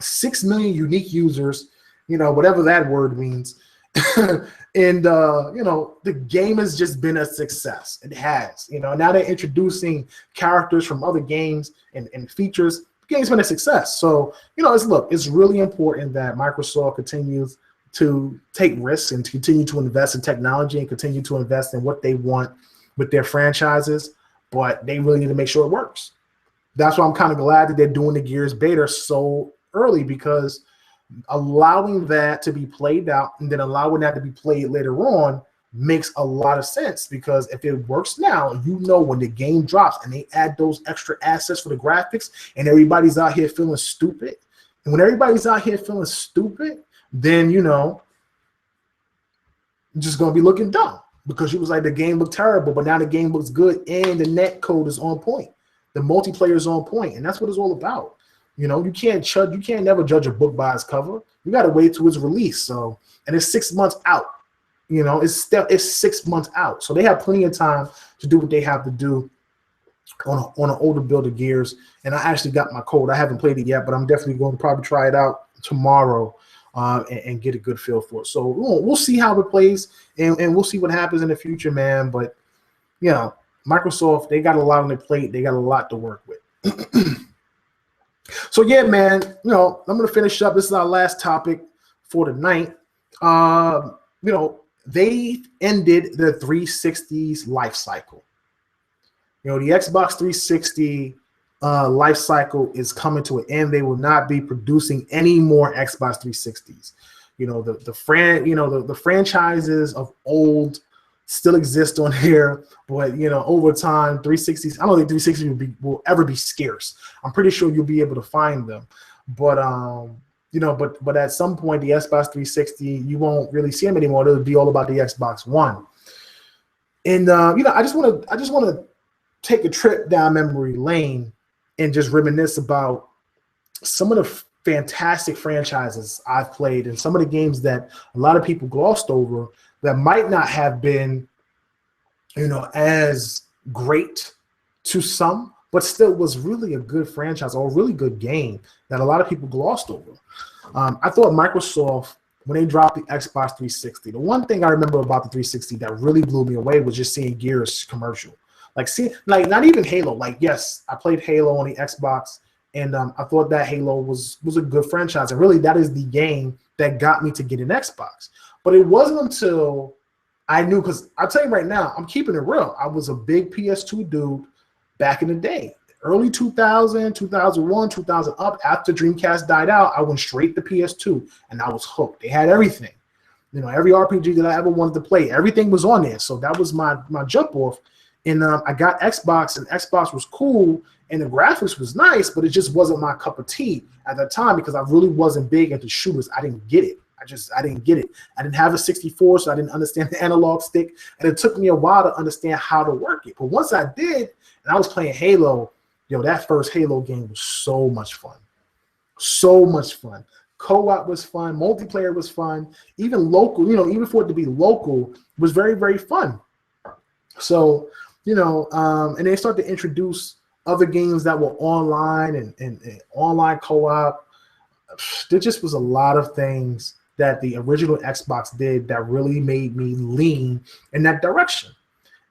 6 million unique users, whatever that word means. And, the game has just been a success. It has. Now they're introducing characters from other games and features. The game's been a success. So, it's really important that Microsoft continues to take risks and to continue to invest in technology and continue to invest in what they want with their franchises, but they really need to make sure it works. That's why I'm kind of glad that they're doing the Gears beta so early, because allowing that to be played out and then allowing that to be played later on makes a lot of sense, because if it works now, when the game drops and they add those extra assets for the graphics and everybody's out here feeling stupid, and when everybody's out here feeling stupid, then you're just going to be looking dumb, because you was like, the game looked terrible, but now the game looks good and the net code is on point. The multiplayer is on point, and that's what it's all about. You can't never judge a book by its cover. You got to wait till its release. So, and it's 6 months out. It's 6 months out. So they have plenty of time to do what they have to do on an older build of Gears. And I actually got my code. I haven't played it yet, but I'm definitely going to probably try it out tomorrow and get a good feel for it. So we'll see how it plays, and we'll see what happens in the future, man. But Microsoft, they got a lot on their plate. They got a lot to work with. So yeah, man, I'm gonna finish up. This is our last topic for tonight. They ended the 360's life cycle. The Xbox 360 life cycle is coming to an end. They will not be producing any more Xbox 360s. The franchises of old still exist on here, but over time, 360s. I don't think 360s will ever be scarce. I'm pretty sure you'll be able to find them, but but at some point, the Xbox 360, you won't really see them anymore. It'll be all about the Xbox One. And I just want to take a trip down memory lane and just reminisce about some of the fantastic franchises I've played and some of the games that a lot of people glossed over that might not have been, as great to some, but still was really a good franchise or a really good game that a lot of people glossed over. I thought Microsoft, when they dropped the Xbox 360, the one thing I remember about the 360 that really blew me away was just seeing Gears commercial. Not even Halo. Yes, I played Halo on the Xbox, and I thought that Halo was a good franchise. And really, that is the game that got me to get an Xbox. But it wasn't until I knew, because I'll tell you right now, I'm keeping it real. I was a big PS2 dude back in the day. Early 2000, 2001, 2000 up. After Dreamcast died out, I went straight to PS2, and I was hooked. They had everything. You know, every RPG that I ever wanted to play, everything was on there. So that was my jump off. And I got Xbox, and Xbox was cool, and the graphics was nice, but it just wasn't my cup of tea at that time because I really wasn't big into shooters. I didn't get it. I didn't get it. I didn't have a 64, so I didn't understand the analog stick, and it took me a while to understand how to work it. But once I did, and I was playing Halo, that first Halo game was so much fun. So much fun. Co-op was fun. Multiplayer was fun. Even local, even for it to be local, was very, very fun. So, and they start to introduce other games that were online and online co-op. There just was a lot of things that the original Xbox did that really made me lean in that direction.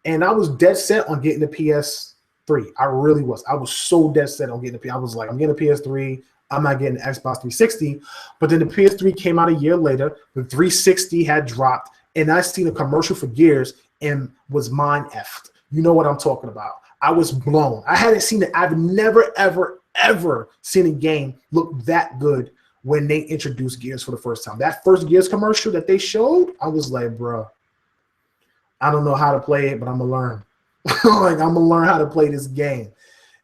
And I was dead set on getting the PS3. I really was. I was so dead set on getting I was like, I'm getting a PS3. I'm not getting the Xbox 360. But then the PS3 came out a year later. The 360 had dropped, and I seen a commercial for Gears and was mind effed. You know what I'm talking about. I was blown. I hadn't seen it. I've never, ever, ever seen a game look that good when they introduced Gears for the first time. That first Gears commercial that they showed, I was like, bro, I don't know how to play it, but I'm going to learn. Like, I'm going to learn how to play this game.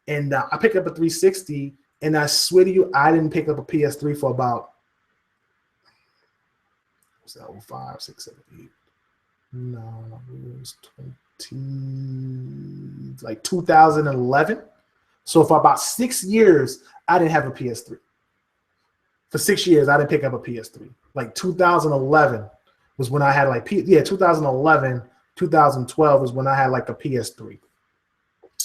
And I picked up a 360, and I swear to you, I didn't pick up a PS3 for about, what's that, 05, 6, 7, 8. No, it was 2011. So for about 6 years, I didn't have a PS3. For 6 years, I didn't pick up a PS3. Like 2011 was when I had 2011, 2012 is when I had like a PS3.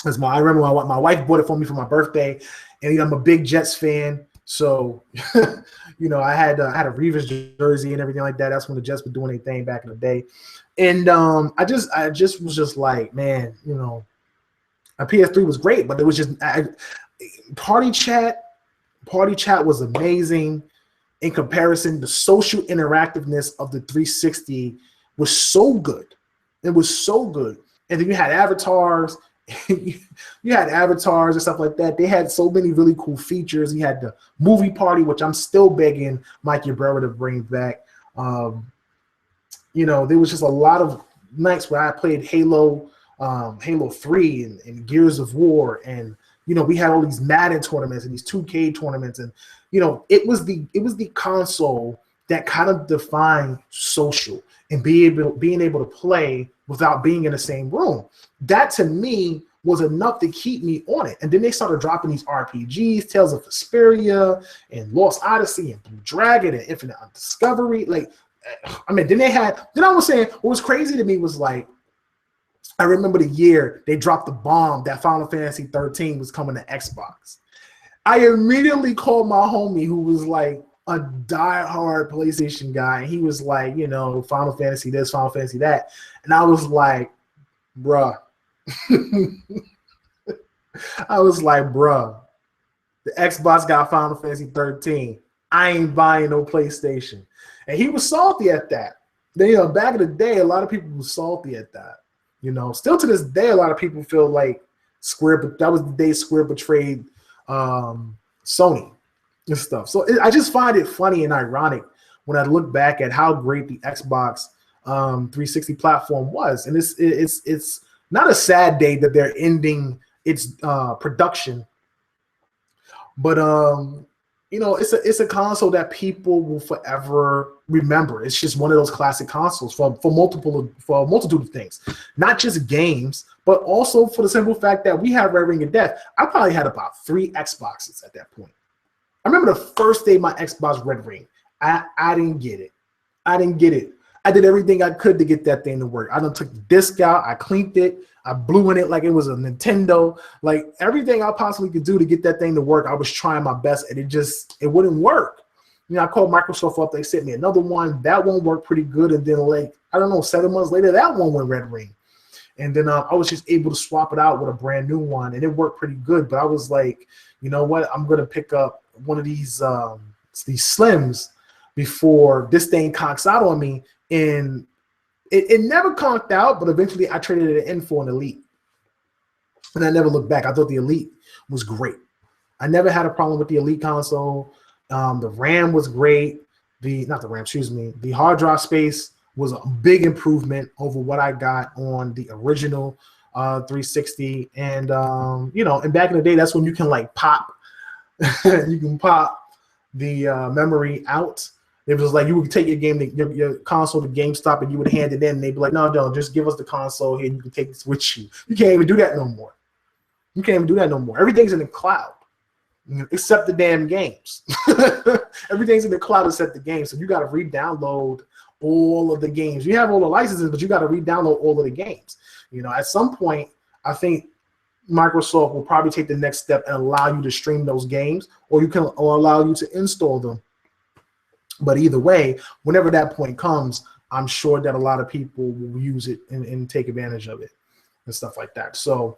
I remember my wife bought it for me for my birthday, and I'm a big Jets fan. So, I had a Reeves jersey and everything like that. That's when the Jets were doing their thing back in the day. And I just was just like, man, a PS3 was great, but it was just party chat was amazing. In comparison, the social interactiveness of the 360 was so good. It was so good. And then you had avatars. You had avatars and stuff like that. They had so many really cool features. You had the movie party, which I'm still begging Mike Ybarra to bring back. There was just a lot of nights where I played Halo 3 and Gears of War, and we had all these Madden tournaments and these 2K tournaments, and it was the console that kind of defined social and being able to play without being in the same room. That to me was enough to keep me on it. And then they started dropping these RPGs, Tales of Vesperia and Lost Odyssey and Blue Dragon and Infinite Discovery. Then I was saying what was crazy to me was like, I remember the year they dropped the bomb that Final Fantasy 13 was coming to Xbox. I immediately called my homie who was like a diehard PlayStation guy. He was like, Final Fantasy this, Final Fantasy that. And I was like, bruh. I was like, bruh, the Xbox got Final Fantasy 13. I ain't buying no PlayStation. And he was salty at that. Then, back in the day, a lot of people were salty at that. Still to this day, a lot of people feel like that was the day Square betrayed Sony and stuff. So I just find it funny and ironic when I look back at how great the Xbox 360 platform was. And it's not a sad day that they're ending its production, but it's a console that people will forever remember. It's just one of those classic consoles for a multitude of things, not just games, but also for the simple fact that we have Red Ring of Death. I probably had about 3 Xboxes at that point. I remember the first day my Xbox Red Ring. I didn't get it. I did everything I could to get that thing to work. I done took the disc out, I cleaned it, I blew in it like it was a Nintendo. Like everything I possibly could do to get that thing to work, I was trying my best, and it wouldn't work. I called Microsoft up, they sent me another one. That one worked pretty good, and then 7 months later, that one went Red Ring. And then I was just able to swap it out with a brand new one, and it worked pretty good. But I was like, you know what? I'm gonna pick up one of these Slims before this thing conks out on me. And It never conked out, but eventually I traded it in for an Elite. And I never looked back. I thought the Elite was great. I never had a problem with the Elite console. The RAM was great. The hard drive space was a big improvement over what I got on the original 360. And and back in the day, that's when you can like pop, you can pop the memory out. It was like you would take your game, your console to GameStop, and you would hand it in. And they'd be like, no, just give us the console here. And you can take this with you. You can't even do that no more. You can't even do that no more. Everything's in the cloud, except the damn games. Everything's in the cloud except the games. So you got to re-download all of the games. You have all the licenses, but you got to re-download all of the games. At some point, I think Microsoft will probably take the next step and allow you to stream those games, or allow you to install them. But either way, whenever that point comes, I'm sure that a lot of people will use it and take advantage of it and stuff like that. So,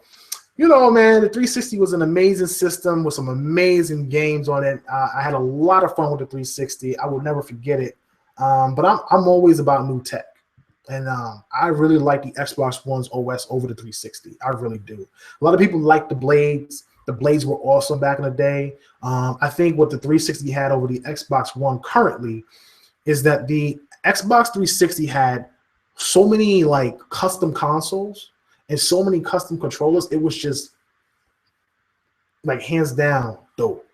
man, the 360 was an amazing system with some amazing games on it. I had a lot of fun with the 360. I will never forget it. But I'm always about new tech. And I really like the Xbox One's OS over the 360. I really do. A lot of people like the blades. The blades were awesome back in the day. I think what the 360 had over the Xbox One currently is that the Xbox 360 had so many like custom consoles and so many custom controllers. It was just like hands down dope.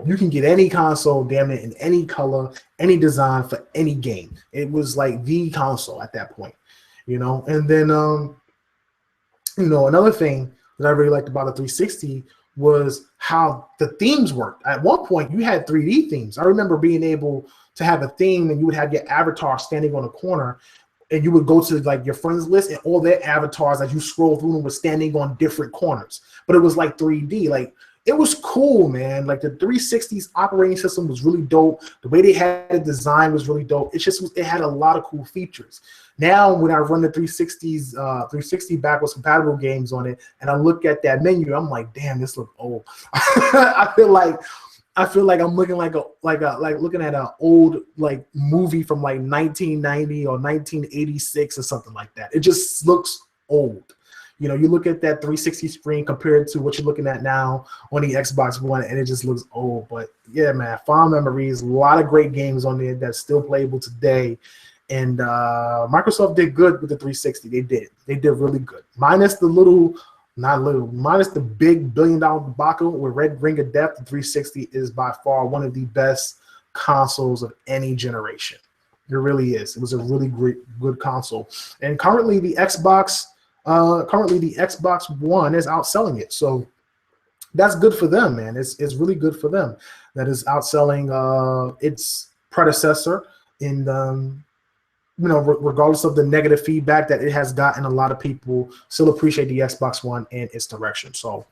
You can get any console, damn it, in any color, any design for any game. It was like the console at that point, And then, another thing that I really liked about the 360 was how the themes worked. At one point, you had 3D themes. I remember being able to have a theme, and you would have your avatar standing on a corner, and you would go to like your friends list, and all their avatars as you scroll through them were standing on different corners. But it was like 3D, like. It was cool, man. Like the 360's operating system was really dope. The way they had it designed was really dope. It had a lot of cool features. Now, when I run the 360's 360 backwards compatible games on it, and I look at that menu, I'm like, damn, this looks old. I feel like I'm looking like looking at an old like movie from like 1990 or 1986 or something like that. It just looks old. You look at that 360 screen compared to what you're looking at now on the Xbox One, and it just looks old. But yeah, man, fond memories. A lot of great games on there that's still playable today. And Microsoft did good with the 360. They did really good. Minus the big $1 billion debacle with Red Ring of Death. The 360 is by far one of the best consoles of any generation. It really is. It was a really good console. And currently the Xbox One is outselling it. So that's good for them, man. It's really good for them. That is outselling its predecessor in, regardless of the negative feedback that it has gotten, a lot of people still appreciate the Xbox One and its direction. So,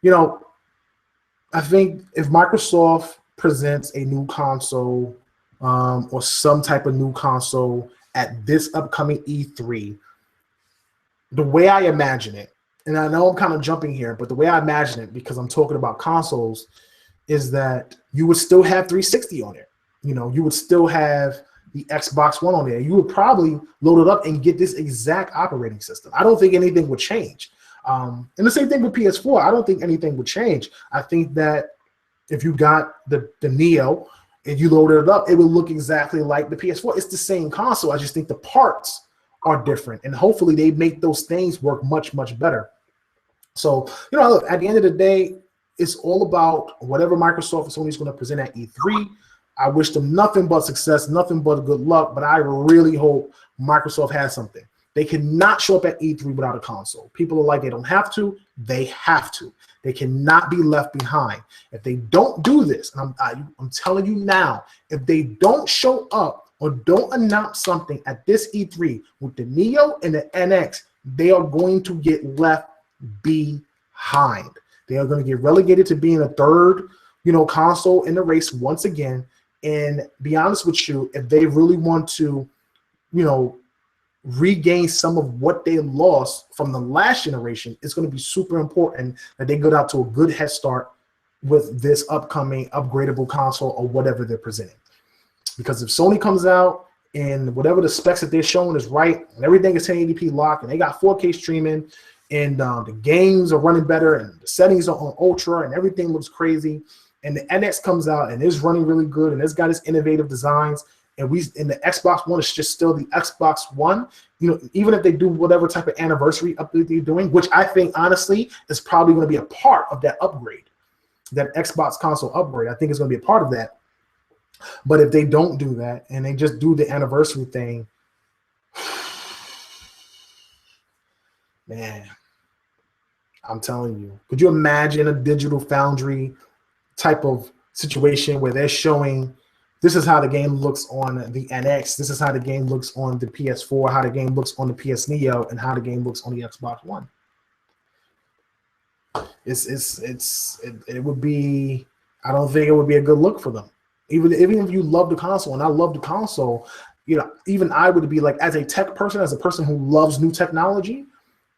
I think if Microsoft presents a new console or some type of new console at this upcoming E3, the way I imagine it, and I know I'm kind of jumping here, but the way I imagine it, because I'm talking about consoles, is that you would still have 360 on it. You would still have the Xbox One on there. You would probably load it up and get this exact operating system. I don't think anything would change. And the same thing with PS4. I don't think anything would change. I think that if you got the Neo and you loaded it up, it would look exactly like the PS4. It's the same console. I just think the parts are different, and hopefully they make those things work much, much better. So, look, at the end of the day, it's all about whatever Microsoft and Sony is going to present at E3. I wish them nothing but success, nothing but good luck, but I really hope Microsoft has something. They cannot show up at E3 without a console. People are like, they don't have to. They have to. They cannot be left behind. If they don't do this, and I'm telling you now, if they don't show up or don't announce something at this E3 with the Neo and the NX, they are going to get left behind. They are going to get relegated to being a third, console in the race once again. And be honest with you, if they really want to, regain some of what they lost from the last generation, it's going to be super important that they get out to a good head start with this upcoming upgradable console or whatever they're presenting. Because if Sony comes out and whatever the specs that they're showing is right, and everything is 1080p locked, and they got 4K streaming, and the games are running better, and the settings are on ultra, and everything looks crazy, and the NX comes out and it's running really good, and it's got its innovative designs, and the Xbox One is just still the Xbox One. You know, even if they do whatever type of anniversary update they're doing, which I think honestly is probably going to be a part of that upgrade, that Xbox console upgrade. I think it's going to be a part of that. But if they don't do that and they just do the anniversary thing, man, I'm telling you, could you imagine a Digital Foundry type of situation where they're showing this is how the game looks on the NX, this is how the game looks on the PS4, how the game looks on the PS Neo, and how the game looks on the Xbox One? It would be, I don't think it would be a good look for them. Even if you love the console, and I love the console, you know, even I would be like, as a tech person, as a person who loves new technology,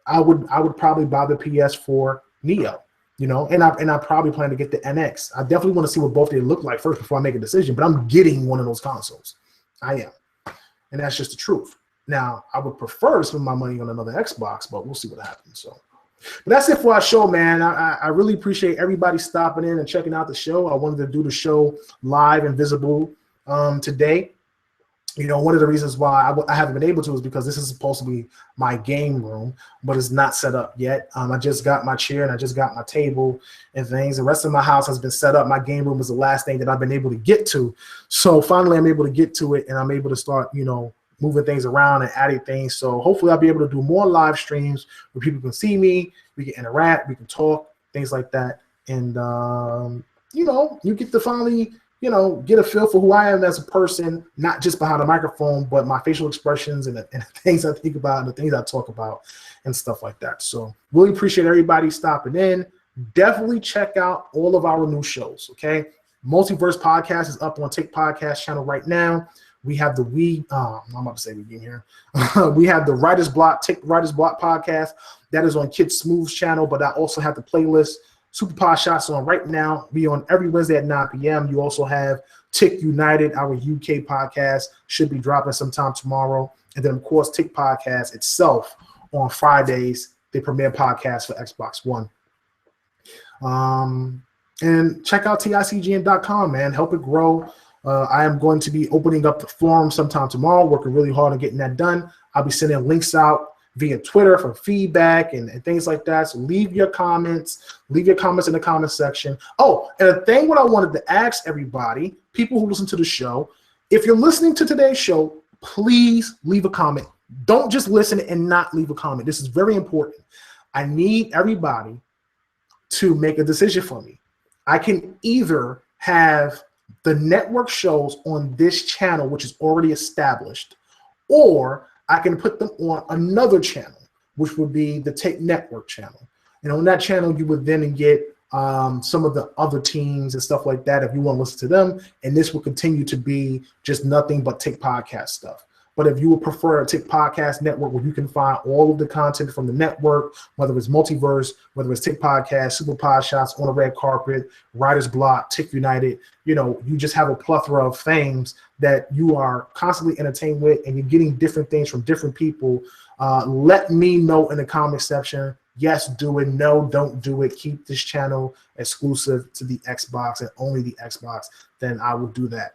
I would probably buy the PS4 Neo, you know, and I probably plan to get the NX. I definitely want to see what both they look like first before I make a decision, but I'm getting one of those consoles. I am. And that's just the truth. Now, I would prefer to spend my money on another Xbox, but we'll see what happens. So, but that's it for our show, man. I really appreciate everybody stopping in and checking out the show. I wanted to do the show live and visible today. You know, one of the reasons why I haven't been able to is because this is supposed to be my game room, but it's not set up yet. I just got my chair and I just got my table and things. The rest of my house has been set up. My game room is the last thing that I've been able to get to. So finally, I'm able to get to it, and I'm able to start, you know, moving things around and adding things. So hopefully I'll be able to do more live streams where people can see me, we can interact, we can talk, things like that. And, you know, you get to finally, you know, get a feel for who I am as a person, not just behind a microphone, but my facial expressions and the things I think about and the things I talk about and stuff like that. So really appreciate everybody stopping in. Definitely check out all of our new shows, okay? Multiverse Podcast is up on TICGN Podcast channel right now. We have the I'm about to say we get here. We have the Writer's Block, TICGN Writer's Block podcast. That is on Kid Smooth's channel, but I also have the playlist Super Podshots on right now. We on every Wednesday at 9 p.m. You also have TICGN United, our UK podcast, should be dropping sometime tomorrow. And then, of course, TICGN Podcast itself on Fridays, the premiere podcast for Xbox One. And check out TICGN.com, man. Help it grow. I am going to be opening up the forum sometime tomorrow, working really hard on getting that done. I'll be sending links out via Twitter for feedback and things like that. So leave your comments in the comment section. Oh, and a thing what I wanted to ask everybody, people who listen to the show, if you're listening to today's show, please leave a comment. Don't just listen and not leave a comment. This is very important. I need everybody to make a decision for me. I can either have the network shows on this channel, which is already established, or I can put them on another channel, which would be the TICGN Network channel. And on that channel, you would then get some of the other teams and stuff like that if you want to listen to them. And this will continue to be just nothing but TICGN Podcast stuff. But if you would prefer a TICGN Podcast Network where you can find all of the content from the network, whether it's Multiverse, whether it's TICGN Podcast, Super Podshots, On the Red Carpet, Writer's Block, TICGN United, you know, you just have a plethora of things that you are constantly entertained with, and you're getting different things from different people. Let me know in the comment section. Yes, do it. No, don't do it. Keep this channel exclusive to the Xbox and only the Xbox. Then I will do that.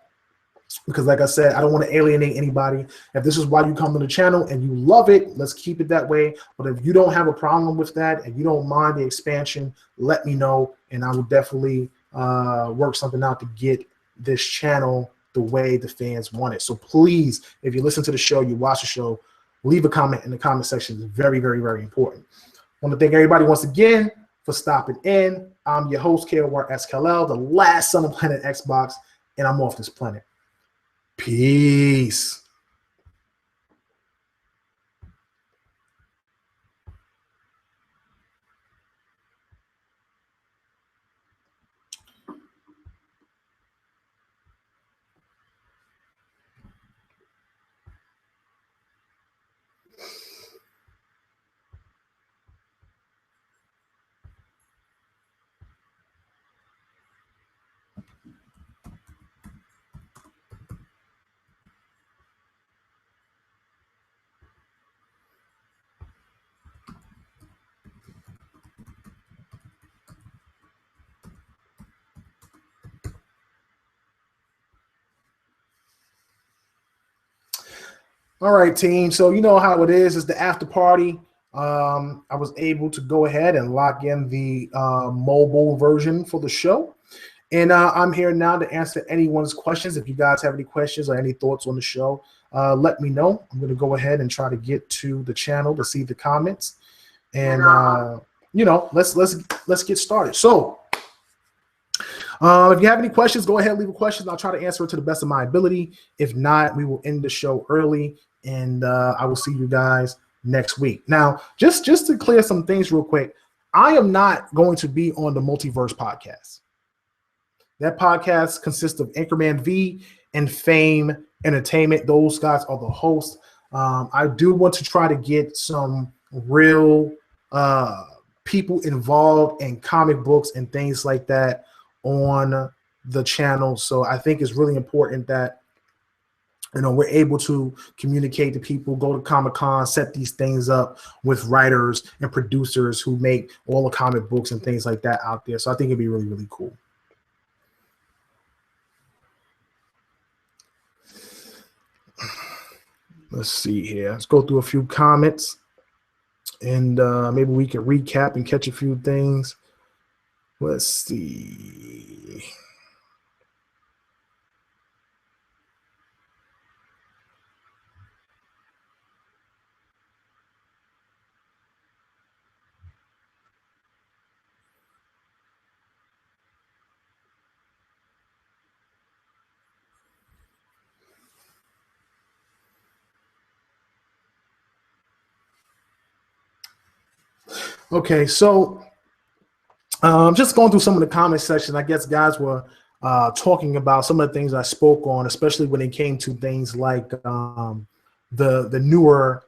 Because like I said, I don't want to alienate anybody. If this is why you come to the channel and you love it, let's keep it that way. But if you don't have a problem with that and you don't mind the expansion, let me know, and I will definitely work something out to get this channel the way the fans want it. So please, if you listen to the show, you watch the show, leave a comment in the comment section. It's very, very, very important. I want to thank everybody once again for stopping in. I'm your host, KORSKLL, the last son of Planet Xbox, and I'm off this planet. Peace. All right, team. So you know how it is. It's the after party. I was able to go ahead and lock in the mobile version for the show. And I'm here now to answer anyone's questions. If you guys have any questions or any thoughts on the show, let me know. I'm going to go ahead and try to get to the channel to see the comments. And let's get started. So if you have any questions, go ahead and leave a question. I'll try to answer it to the best of my ability. If not, we will end the show early, and I will see you guys next week. Now, just to clear some things real quick, I am not going to be on the Multiverse podcast. That podcast consists of Anchorman V and Fame Entertainment. Those guys are the hosts. I do want to try to get some real people involved in comic books and things like that on the channel. So I think it's really important that we're able to communicate to people, go to Comic-Con, set these things up with writers and producers who make all the comic books and things like that out there. So I think it'd be really, really cool. Let's see here. Let's go through a few comments, and maybe we can recap and catch a few things. Let's see. Okay, so just going through some of the comment section, I guess guys were talking about some of the things I spoke on, especially when it came to things like the newer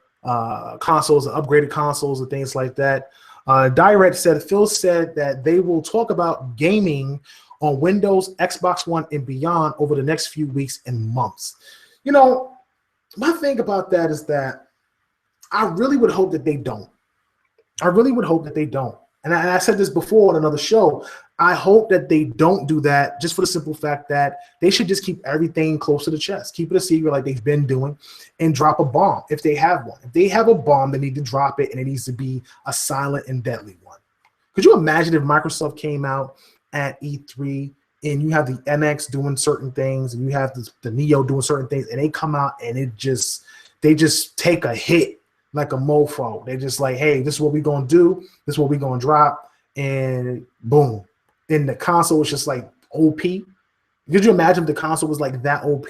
consoles, the upgraded consoles, and things like that. Direct said, Phil said that they will talk about gaming on Windows, Xbox One, and beyond over the next few weeks and months. My thing about that is that I really would hope that they don't. I really would hope that they don't. And I said this before on another show. I hope that they don't do that, just for the simple fact that they should just keep everything close to the chest. Keep it a secret like they've been doing, and drop a bomb if they have one. If they have a bomb, they need to drop it, and it needs to be a silent and deadly one. Could you imagine if Microsoft came out at E3 and you have the NX doing certain things and you have the Neo doing certain things, and they come out and they just take a hit like a mofo. They're just like, hey, this is what we're going to do. This is what we're going to drop. And boom. And the console was just like OP. Could you imagine if the console was like that OP?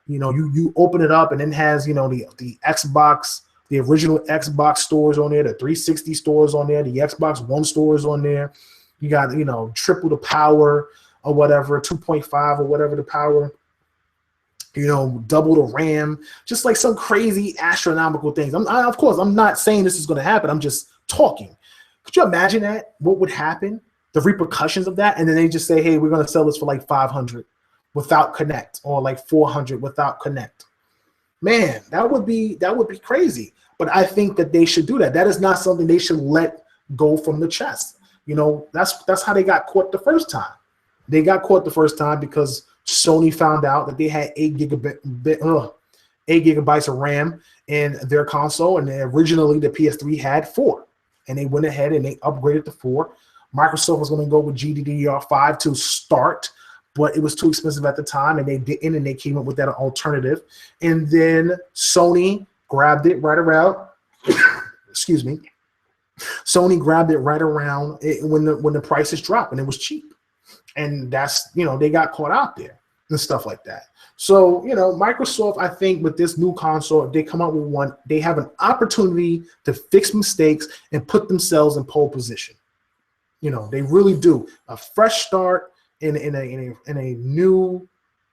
You open it up and it has, the Xbox, the original Xbox stores on there, the 360 stores on there, the Xbox One stores on there. You got, triple the power or whatever, 2.5 or whatever the power. Double the RAM, just like some crazy astronomical things. Of course, I'm not saying this is going to happen. I'm just talking. Could you imagine that? What would happen? The repercussions of that? And then they just say, hey, we're going to sell this for like 500 without Connect, or like 400 without Connect. Man, that would be crazy. But I think that they should do that. That is not something they should let go from the chest. That's how they got caught the first time. They got caught the first time because Sony found out that they had 8 gigabytes of RAM in their console, and originally the PS3 had 4, and they went ahead and they upgraded to 4. Microsoft was going to go with GDDR5 to start, but it was too expensive at the time, and they didn't, and they came up with that alternative. And then Sony grabbed it right around. Excuse me. Sony grabbed it right around when the prices dropped and it was cheap. And that's, they got caught out there and stuff like that. So, Microsoft, I think with this new console, if they come out with one, they have an opportunity to fix mistakes and put themselves in pole position. They really do. A fresh start in a new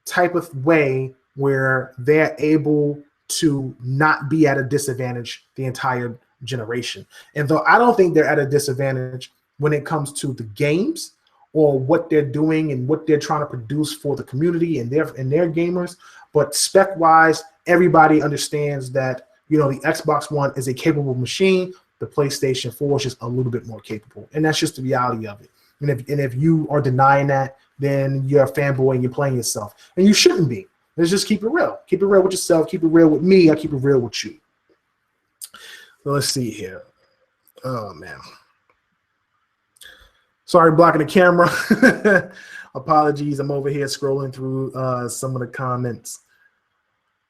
type of way where they're able to not be at a disadvantage the entire generation. And though I don't think they're at a disadvantage when it comes to the games or what they're doing and what they're trying to produce for the community and their gamers. But spec-wise, everybody understands that, the Xbox One is a capable machine. The PlayStation 4 is just a little bit more capable. And that's just the reality of it. And if you are denying that, then you're a fanboy and you're playing yourself. And you shouldn't be. Let's just keep it real. Keep it real with yourself. Keep it real with me. I keep it real with you. So let's see here. Oh, man. Sorry, blocking the camera. Apologies. I'm over here scrolling through some of the comments.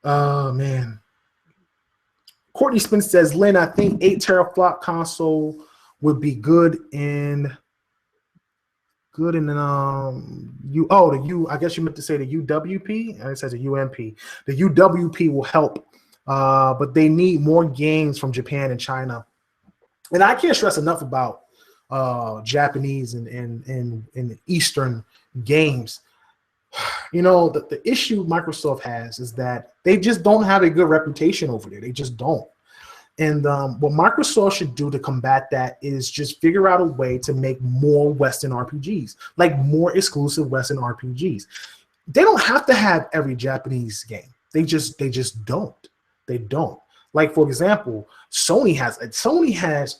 Oh, man. Courtney Spence says, Lynn, I think 8 teraflop console would be good in I guess you meant to say the UWP. It says a UMP. The UWP will help, but they need more games from Japan and China. And I can't stress enough about Japanese and Eastern games. You know, the issue Microsoft has is that they just don't have a good reputation over there. They just don't. And what Microsoft should do to combat that is just figure out a way to make more Western RPGs, like more exclusive Western RPGs. They don't have to have every Japanese game. They just don't. They don't. Like, for example, Sony has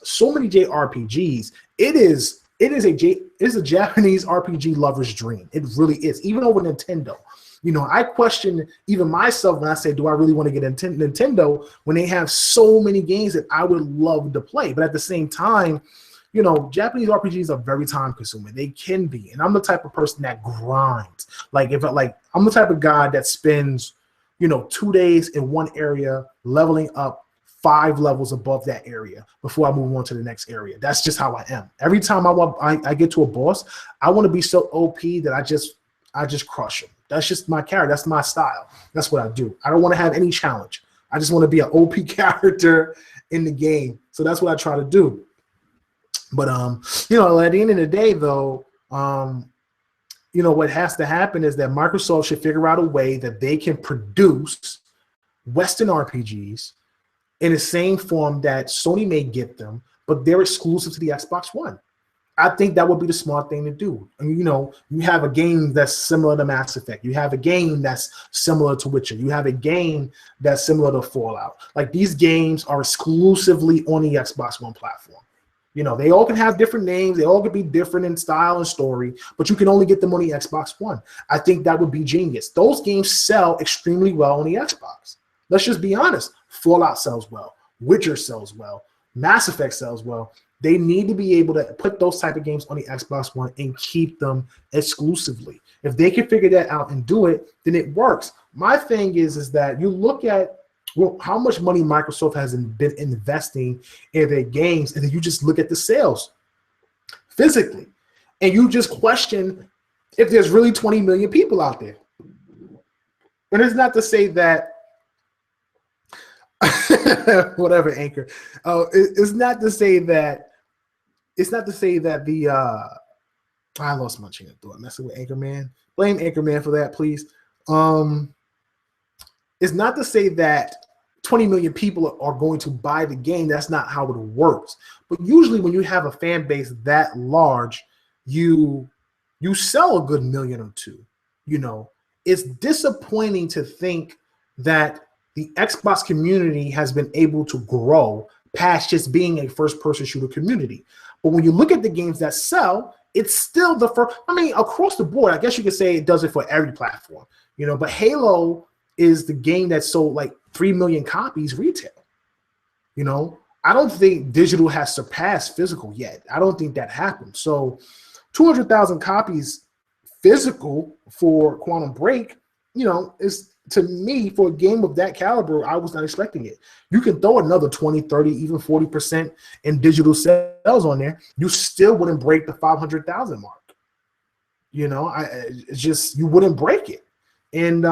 so many JRPGs. It is a Japanese RPG lover's dream. It really is, even over Nintendo. You know, I question even myself when I say, do I really want to get into Nintendo when they have so many games that I would love to play? But at the same time, you know, Japanese RPGs are very time consuming. They can be. And I'm the type of person that grinds. I'm the type of guy that spends, 2 days in one area leveling up 5 levels above that area before I move on to the next area. That's just how I am. Every time I get to a boss, I want to be so OP that I just crush him. That's just my character. That's my style. That's what I do. I don't want to have any challenge. I just want to be an OP character in the game. So that's what I try to do. But at the end of the day, though, what has to happen is that Microsoft should figure out a way that they can produce Western RPGs in the same form that Sony may get them, but they're exclusive to the Xbox One. I think that would be the smart thing to do. And, you have a game that's similar to Mass Effect. You have a game that's similar to Witcher. You have a game that's similar to Fallout. Like, these games are exclusively on the Xbox One platform. They all can have different names. They all could be different in style and story, but you can only get them on the Xbox One. I think that would be genius. Those games sell extremely well on the Xbox. Let's just be honest. Fallout sells well. Witcher sells well. Mass Effect sells well. They need to be able to put those type of games on the Xbox One and keep them exclusively. If they can figure that out and do it, then it works. My thing is that you look at how much money Microsoft has been investing in their games, and then you just look at the sales physically, and you just question if there's really 20 million people out there. And it's not to say that whatever, Anchor. It's not to say that the I lost my chain of thought. Messing with Anchorman. Blame Anchorman for that, please. It's not to say that 20 million people are going to buy the game. That's not how it works. But usually when you have a fan base that large, you sell a good million or two. It's disappointing to think that the Xbox community has been able to grow past just being a first-person shooter community. But when you look at the games that sell, it's still the first. I mean, across the board, I guess you could say it does it for every platform. But Halo is the game that sold like 3 million copies retail. I don't think digital has surpassed physical yet. I don't think that happened. So 200,000 copies physical for Quantum Break, is, to me, for a game of that caliber, I was not expecting it. You can throw another 20, 30, even 40% in digital sales on there. You still wouldn't break the 500,000 mark. You wouldn't break it. And,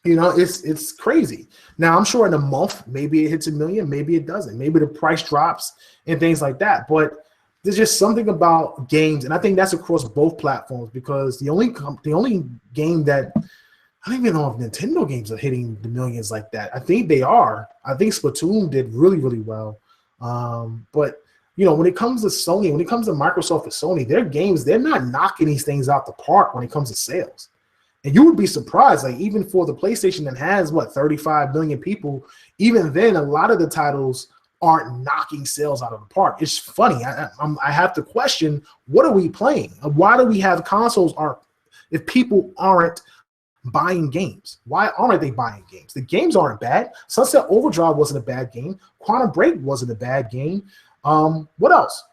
it's crazy. Now, I'm sure in a month, maybe it hits 1 million, maybe it doesn't. Maybe the price drops and things like that. But there's just something about games, and I think that's across both platforms, because the only game that I don't even know if Nintendo games are hitting the millions like that. I think they are. I think Splatoon did really, really well. But when it comes to Sony, when it comes to Microsoft and Sony, their games, they're not knocking these things out the park when it comes to sales. And you would be surprised, like, even for the PlayStation that has 35 million people, even then a lot of the titles aren't knocking sales out of the park. It's funny. I have to question, what are we playing? Why do we have consoles if people aren't buying games? Why aren't they buying games? The games aren't bad. Sunset Overdrive wasn't a bad game. Quantum Break wasn't a bad game. What else?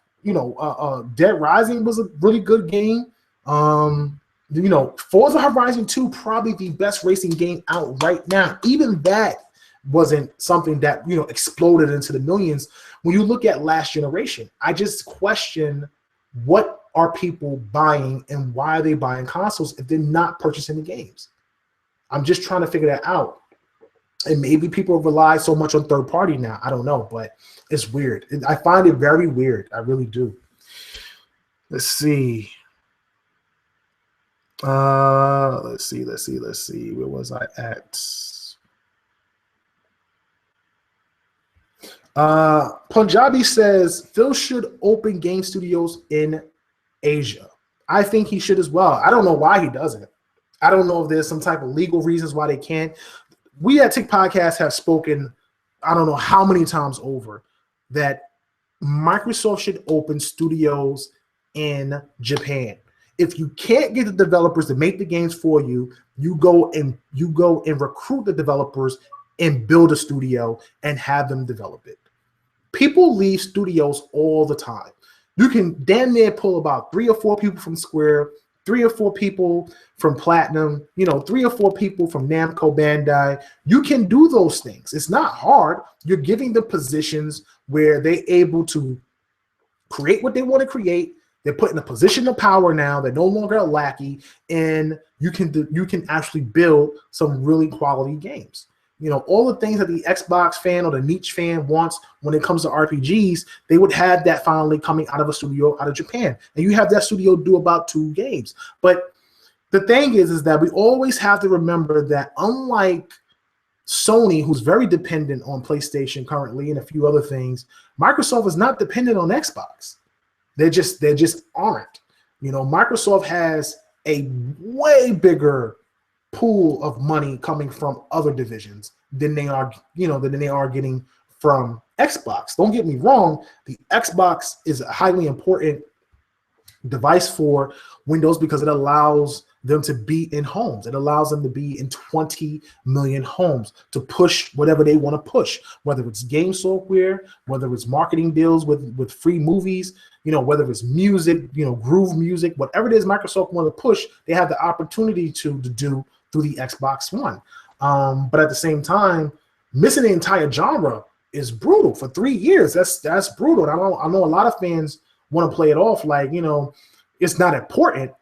Dead Rising was a really good game. Forza Horizon 2, probably the best racing game out right now. Even that wasn't something that exploded into the millions. When you look at last generation, I just question what are people buying and why are they buying consoles if they're not purchasing the games. I'm just trying to figure that out. And maybe people rely so much on third party now. I don't know, but it's weird. I find it very weird. I really do. Let's see. Let's see. Where was I at? Punjabi says Phil should open game studios in Asia. I think he should as well. I don't know why he doesn't. I don't know if there's some type of legal reasons why they can't. We at Tick Podcast have spoken, I don't know how many times over, that Microsoft should open studios in Japan. If you can't get the developers to make the games for you, you go and recruit the developers and build a studio and have them develop it. People leave studios all the time. You can damn near pull about 3 or 4 people from Square, 3 or 4 people from Platinum, 3 or 4 people from Namco Bandai. You can do those things. It's not hard. You're giving them positions where they're able to create what they want to create. They're put in a position of power now. They're no longer a lackey, and you can actually build some really quality games. All the things that the Xbox fan or the niche fan wants when it comes to RPGs, they would have that finally coming out of a studio out of Japan. And you have that studio do about 2 games. But the thing is that we always have to remember that unlike Sony, who's very dependent on PlayStation currently and a few other things, Microsoft is not dependent on Xbox. They just aren't. Microsoft has a way bigger pool of money coming from other divisions than they are getting from Xbox. Don't get me wrong, the Xbox is a highly important device for Windows because it allows them to be in homes. It allows them to be in 20 million homes to push whatever they want to push, whether it's game software, whether it's marketing deals with free movies, whether it's music, groove music, whatever it is Microsoft want to push, they have the opportunity to do through the Xbox One. But at the same time, missing the entire genre is brutal. For 3 years, that's brutal. I know a lot of fans want to play it off like, it's not important.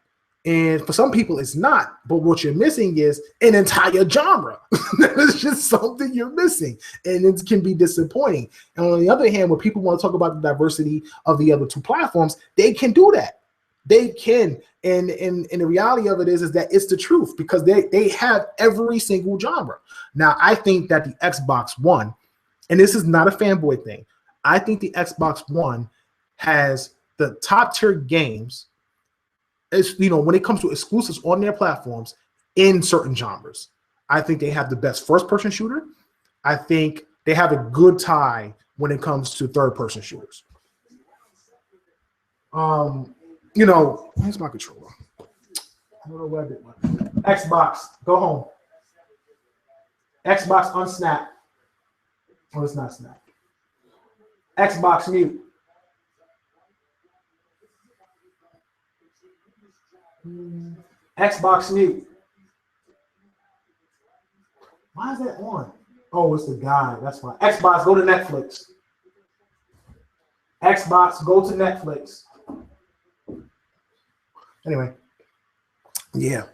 And for some people, it's not. But what you're missing is an entire genre. It's just something you're missing. And it can be disappointing. And on the other hand, when people want to talk about the diversity of the other 2 platforms, they can do that. They can. And the reality of it is that it's the truth because they have every single genre. Now, I think that the Xbox One, and this is not a fanboy thing, I think the Xbox One has the top tier games, when it comes to exclusives on their platforms in certain genres. I think they have the best first-person shooter. I think they have a good tie when it comes to third-person shooters. Where's my controller? I don't know where I did one. Xbox, go home. Xbox unsnap. Oh, it's not snap. Xbox mute. Xbox mute. Why is that on? Oh, it's the guy. That's why. Xbox, go to Netflix. Xbox, go to Netflix. Anyway. Yeah.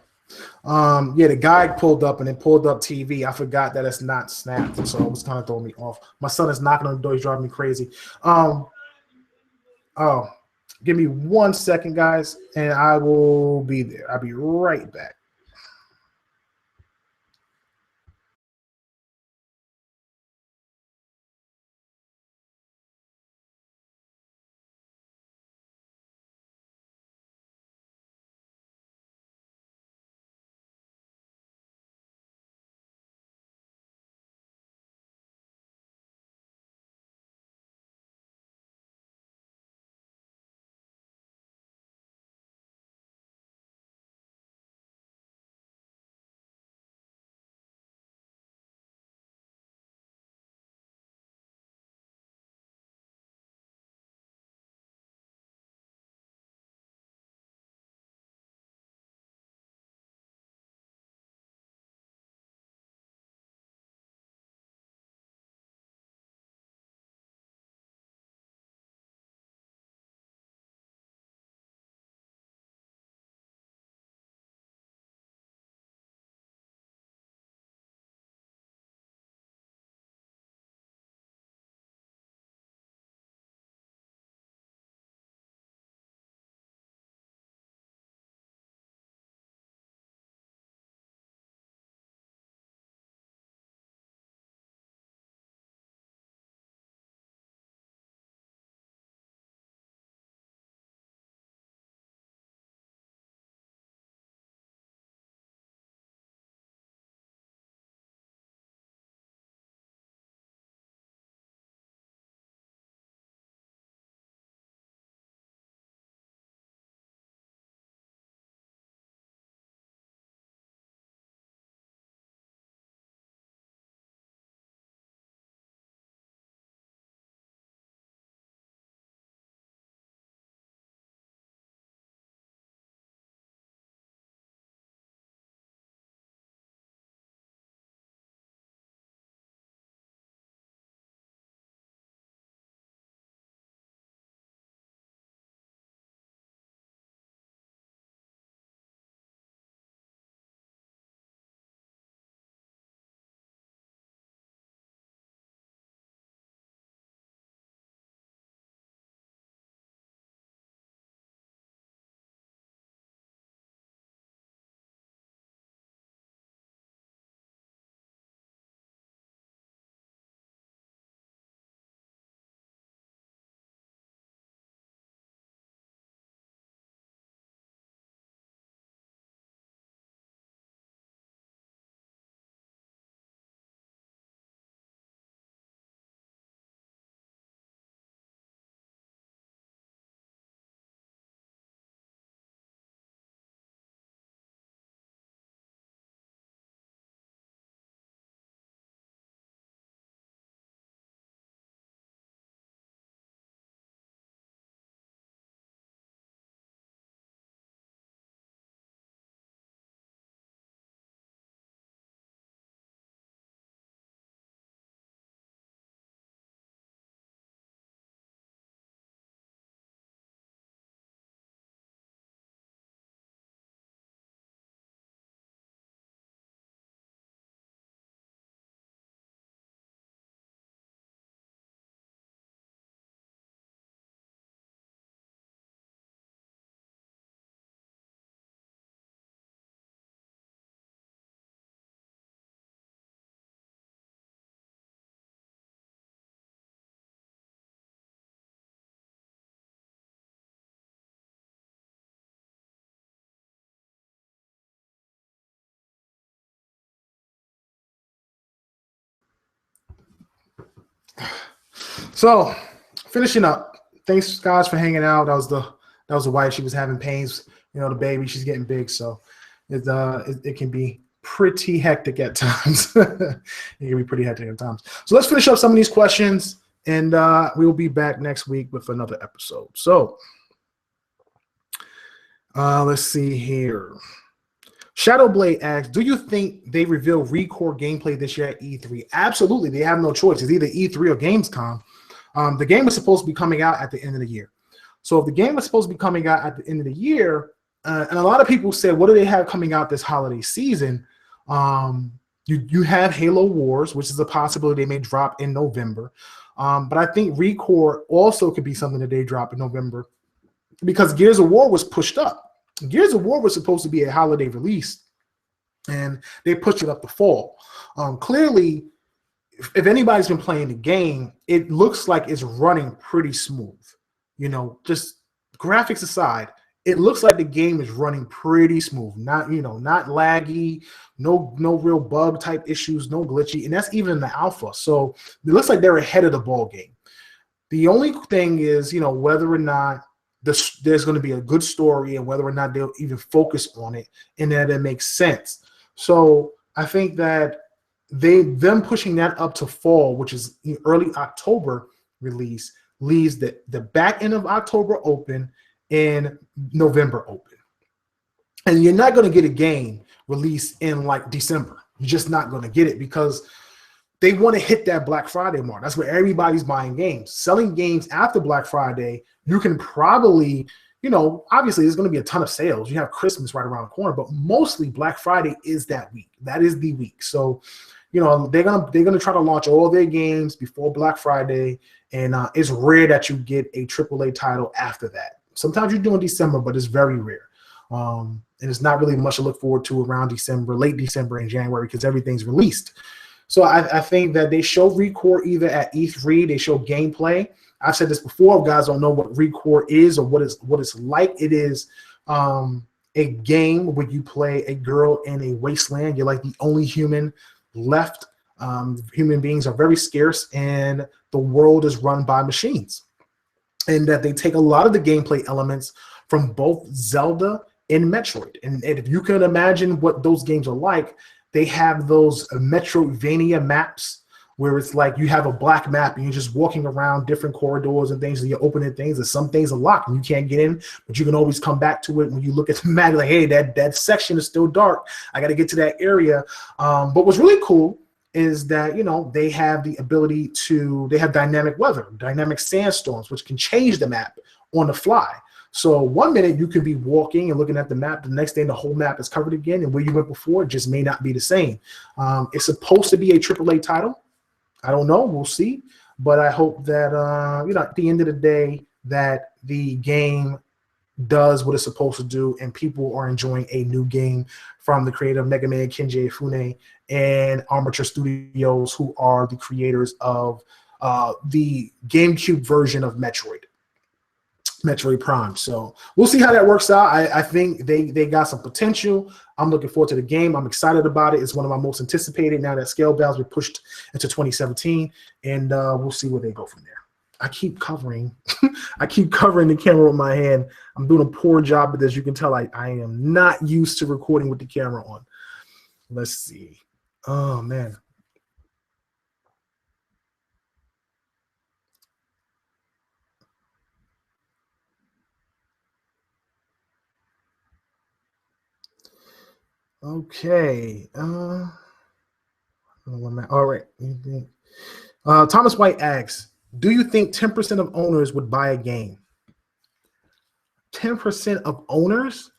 The guy pulled up and it pulled up TV. I forgot that it's not snapped, so it was kind of throwing me off. My son is knocking on the door. He's driving me crazy. Give me 1 second, guys, and I will be there. I'll be right back. So, finishing up. Thanks, guys, for hanging out. That was the wife. She was having pains. The baby. She's getting big, so it can be pretty hectic at times. It can be pretty hectic at times. So let's finish up some of these questions, and we will be back next week with another episode. So, let's see here. Shadowblade asks, do you think they reveal ReCore gameplay this year at E3? Absolutely. They have no choice. It's either E3 or Gamescom. The game is supposed to be coming out at the end of the year. So if the game is supposed to be coming out at the end of the year, and a lot of people said, what do they have coming out this holiday season? You have Halo Wars, which is a possibility they may drop in November. But I think ReCore also could be something that they drop in November because Gears of War was pushed up. Gears of War was supposed to be a holiday release, and they pushed it up to fall. Clearly, if anybody's been playing the game, it looks like it's running pretty smooth. Just graphics aside, it looks like the game is running pretty smooth. Not laggy, no real bug type issues, no glitchy, and that's even in the alpha. So it looks like they're ahead of the ball game. The only thing is, whether or not there's going to be a good story and whether or not they'll even focus on it and that it makes sense. So I think that them pushing that up to fall, which is early October release, leaves the back end of October open and November open. And you're not going to get a game release in like December. You're just not going to get it because they want to hit that Black Friday mark. That's where everybody's buying games. Selling games after Black Friday, you can probably, obviously there's going to be a ton of sales. You have Christmas right around the corner, but mostly Black Friday is that week. That is the week. So, they're gonna try to launch all their games before Black Friday, and it's rare that you get a AAA title after that. Sometimes you do in December, but it's very rare. And it's not really much to look forward to around December, late December and January because everything's released. So I think that they show ReCore either at E3, they show gameplay. I've said this before, if guys don't know what ReCore is or what it's like. It is a game where you play a girl in a wasteland. You're like the only human left. Human beings are very scarce and the world is run by machines. And that they take a lot of the gameplay elements from both Zelda and Metroid. And if you can imagine what those games are like, they have those Metroidvania maps where it's like you have a black map and you're just walking around different corridors and things, and you're opening things, and some things are locked and you can't get in, but you can always come back to it when you look at the map, like, hey, that section is still dark. I got to get to that area. But what's really cool is that, they have the ability they have dynamic weather, dynamic sandstorms, which can change the map on the fly. So 1 minute you could be walking and looking at the map. The next day the whole map is covered again, and where you went before just may not be the same. It's supposed to be a AAA title. I don't know. We'll see. But I hope that, at the end of the day, that the game does what it's supposed to do and people are enjoying a new game from the creator of Mega Man Kenji Ifune and Armature Studios, who are the creators of the GameCube version of Metroid Prime. So we'll see how that works out. I think they got some potential. I'm looking forward to the game. I'm excited about it. It's one of my most anticipated now that Scalebound's been pushed into 2017, and we'll see where they go from there. I keep covering the camera with my hand. I'm doing a poor job at this. You can tell I am not used to recording with the camera on. Let's see. Oh, man. Okay. All right. Thomas White asks, do you think 10% of owners would buy a game? 10% of owners?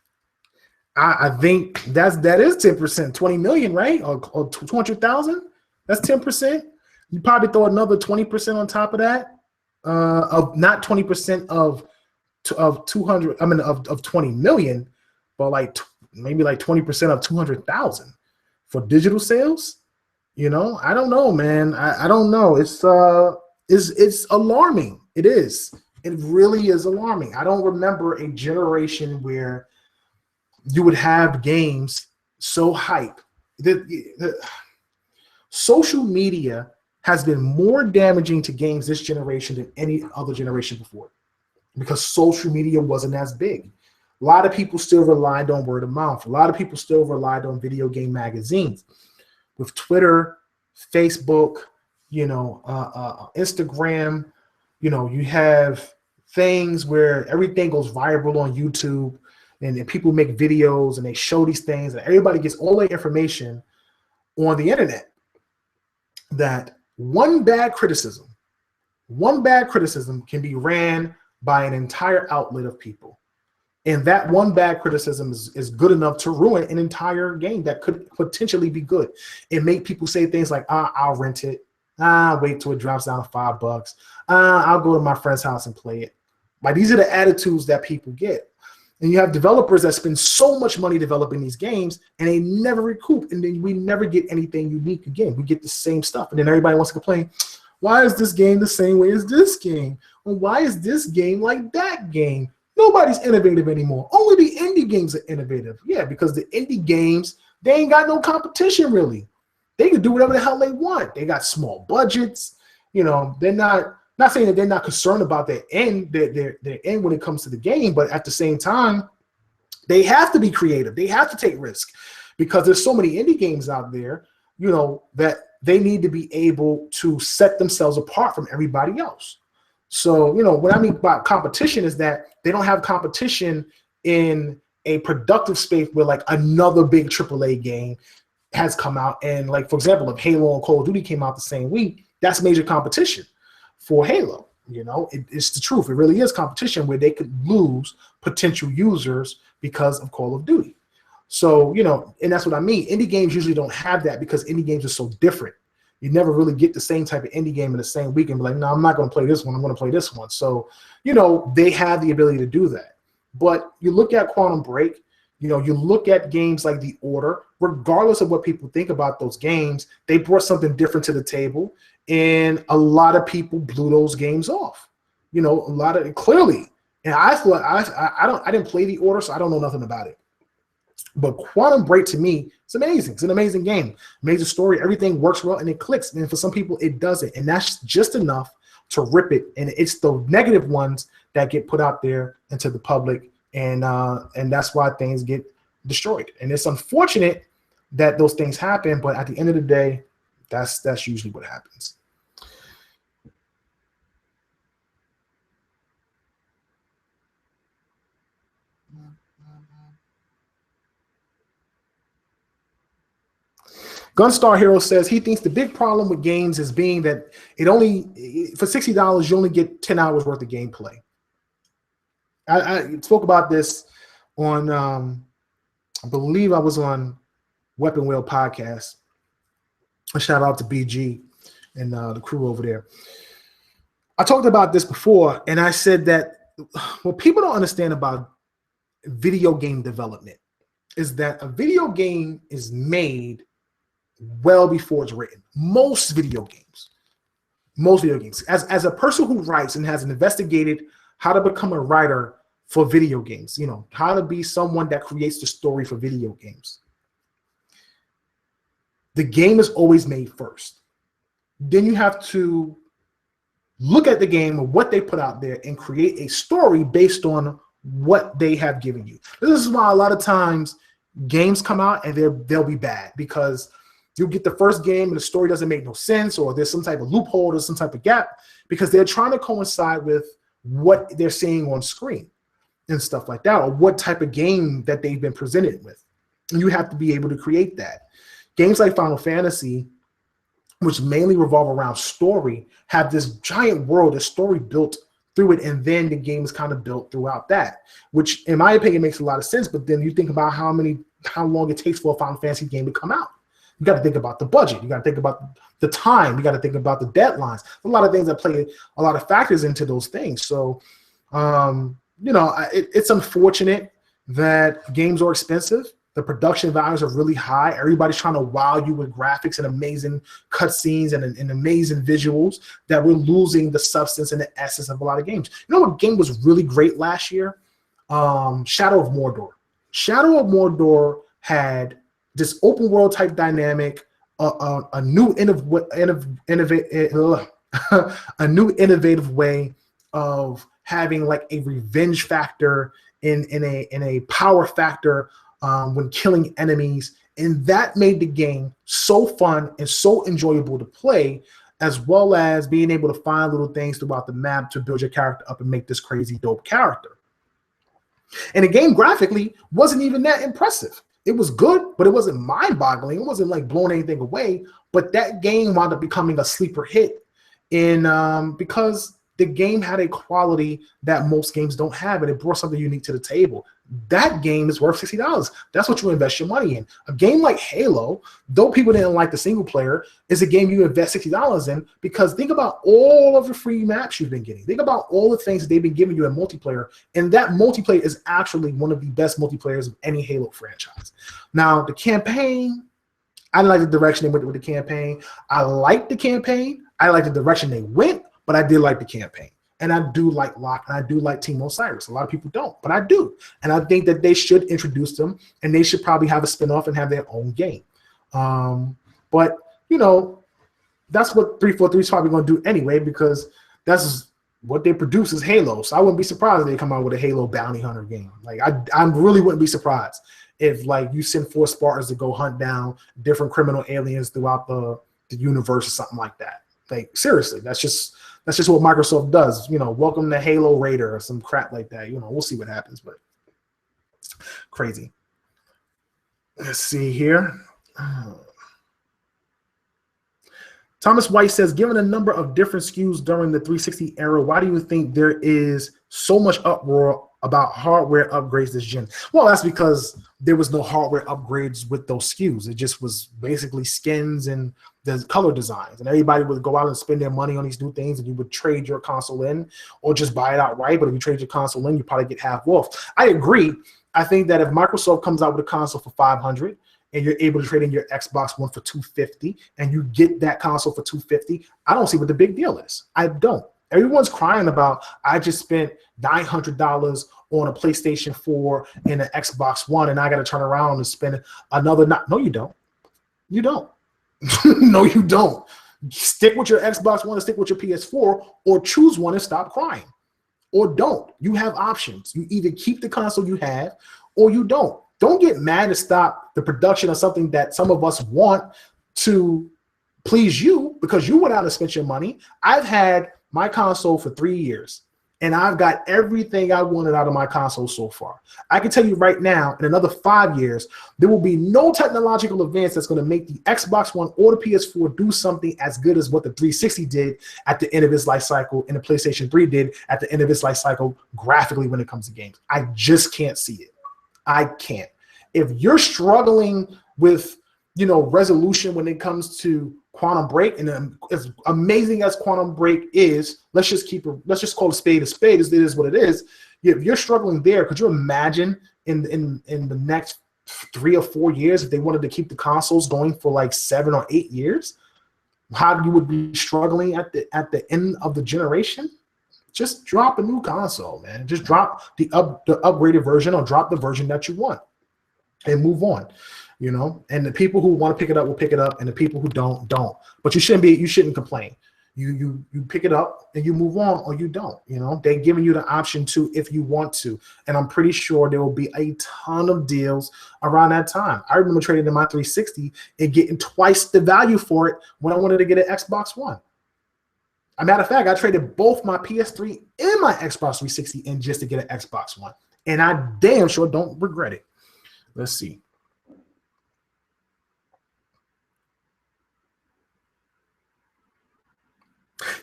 I think that is 10%, 20 million, right? Or 200,000? That's 10%. You probably throw another 20% on top of that. Of not 20% of 200, I mean of 20 million, but maybe 20% of 200,000 for digital sales. I don't know, man. I don't know. It's alarming. It is. It really is alarming. I don't remember a generation where you would have games so hype. The social media has been more damaging to games this generation than any other generation before, because social media wasn't as big. A lot of people still relied on word of mouth. A lot of people still relied on video game magazines. With Twitter, Facebook, Instagram, you have things where everything goes viral on YouTube, and people make videos and they show these things, and everybody gets all the information on the internet. That one bad criticism can be ran by an entire outlet of people. And that one bad criticism is good enough to ruin an entire game that could potentially be good. It make people say things like, I'll rent it. Wait till it drops down to $5. I'll go to my friend's house and play it. Like, these are the attitudes that people get. And you have developers that spend so much money developing these games, and they never recoup. And then we never get anything unique again. We get the same stuff. And then everybody wants to complain, why is this game the same way as this game? Or why is this game like that game? Nobody's innovative anymore. Only the indie games are innovative. Yeah, because the indie games, they ain't got no competition, really. They can do whatever the hell they want. They got small budgets. They're not saying that they're not concerned about their end when it comes to the game, but at the same time, they have to be creative. They have to take risk, because there's so many indie games out there, that they need to be able to set themselves apart from everybody else. So, what I mean by competition is that they don't have competition in a productive space where, like, another big AAA game has come out. And, like, for example, if Halo and Call of Duty came out the same week, that's major competition for Halo. It's the truth. It really is competition where they could lose potential users because of Call of Duty. So, and that's what I mean. Indie games usually don't have that, because indie games are so different. You never really get the same type of indie game in the same week and be like, no, I'm not going to play this one. I'm going to play this one. So, they have the ability to do that. But you look at Quantum Break, you look at games like The Order, regardless of what people think about those games, they brought something different to the table, and a lot of people blew those games off. Clearly. And I thought I didn't play The Order, so I don't know nothing about it. But Quantum Break, to me, it's amazing. It's an amazing game. Amazing story. Everything works well and it clicks. And for some people, it doesn't. And that's just enough to rip it. And it's the negative ones that get put out there into the public. And that's why things get destroyed. And it's unfortunate that those things happen. But at the end of the day, that's usually what happens. Gunstar Hero says he thinks the big problem with games is being that it only, for $60, you only get 10 hours worth of gameplay. I spoke about this on, I believe I was on Weapon Wheel podcast. A shout out to BG and the crew over there. I talked about this before, and I said that what people don't understand about video game development is that a video game is made well before it's written. Most video games. As a person who writes and has investigated how to become a writer for video games, how to be someone that creates the story for video games, the game is always made first. Then you have to look at the game and what they put out there and create a story based on what they have given you. This is why a lot of times games come out and they'll be bad, because you get the first game and the story doesn't make no sense, or there's some type of loophole or some type of gap, because they're trying to coincide with what they're seeing on screen and stuff like that, or what type of game that they've been presented with. And you have to be able to create that. Games like Final Fantasy, which mainly revolve around story, have this giant world, a story built through it, and then the game is kind of built throughout that, which in my opinion makes a lot of sense. But then you think about how long it takes for a Final Fantasy game to come out. You got to think about the budget. You got to think about the time. You got to think about the deadlines. A lot of things that play a lot of factors into those things. So, it's unfortunate that games are expensive. The production values are really high. Everybody's trying to wow you with graphics and amazing cutscenes and amazing visuals, that we're losing the substance and the essence of a lot of games. You know what game was really great last year? Shadow of Mordor. Shadow of Mordor had this open world type dynamic a new a new innovative way of having like a revenge factor in a power factor when killing enemies, and that made the game so fun and so enjoyable to play, as well as being able to find little things throughout the map to build your character up and make this crazy dope character. And the game graphically wasn't even that impressive. It was good, but it wasn't mind-boggling. It wasn't like blowing anything away. But that game wound up becoming a sleeper hit because the game had a quality that most games don't have, and it brought something unique to the table. That game is worth $60. That's what you invest your money in. A game like Halo, though people didn't like the single player, is a game you invest $60 in, because think about all of the free maps you've been getting. Think about all the things that they've been giving you in multiplayer, and that multiplayer is actually one of the best multiplayers of any Halo franchise. Now, the campaign, I didn't like the direction they went with the campaign. I liked the campaign. I liked the direction they went, but I did like the campaign. And I do like Locke, and I do like Team Osiris. A lot of people don't, but I do. And I think that they should introduce them, and they should probably have a spinoff and have their own game. But, you know, that's what 343 is probably going to do anyway, because that's what they produce is Halo. So I wouldn't be surprised if they come out with a Halo bounty hunter game. Like, I really wouldn't be surprised if, like, you send 4 Spartans to go hunt down different criminal aliens throughout the universe or something like that. Like, seriously, that's just what Microsoft does. You know, welcome to Halo Raider or some crap like that. You know, we'll see what happens, but crazy. Let's see here. Thomas White says, given a number of different SKUs during the 360 era, why do you think there is so much uproar about hardware upgrades this gen? Well, that's because there was no hardware upgrades with those SKUs. It just was basically skins and the color designs, and everybody would go out and spend their money on these new things, and you would trade your console in or just buy it outright. But if you trade your console in, you probably get half off. I agree. I think that if Microsoft comes out with a console for $500 and you're able to trade in your Xbox One for $250 and you get that console for $250, I don't see what the big deal is. I don't. Everyone's crying about, I just spent $900 on a PlayStation 4 and an Xbox One, and I got to turn around and spend another. No, you don't. You don't. No, you don't. Stick with your Xbox One and stick with your PS4, or choose one and stop crying. Or don't. You have options. You either keep the console you have or you don't. Don't get mad to stop the production of something that some of us want to please you because you went out and spent your money. I've had my console for 3 years, and I've got everything I wanted out of my console so far. I can tell you right now, in another 5 years, there will be no technological advance that's going to make the Xbox One or the PS4 do something as good as what the 360 did at the end of its life cycle and the PlayStation 3 did at the end of its life cycle graphically when it comes to games. I just can't see it. I can't. If you're struggling with, you know, resolution when it comes to Quantum Break, and as amazing as Quantum Break is, let's just call a spade. It is what it is. If you're struggling there, could you imagine in the next 3 or 4 years if they wanted to keep the consoles going for like 7 or 8 years, how you would be struggling at the end of the generation? Just drop a new console, man. Just drop the upgraded version, or drop the version that you want and move on. You know, and the people who want to pick it up will pick it up, and the people who don't. But you shouldn't complain. You pick it up and you move on, or you don't. You know, they're giving you the option to if you want to, and I'm pretty sure there will be a ton of deals around that time. I remember trading in my 360 and getting twice the value for it when I wanted to get an Xbox One. As a matter of fact, I traded both my PS3 and my Xbox 360 in just to get an Xbox One, and I damn sure don't regret it. Let's see.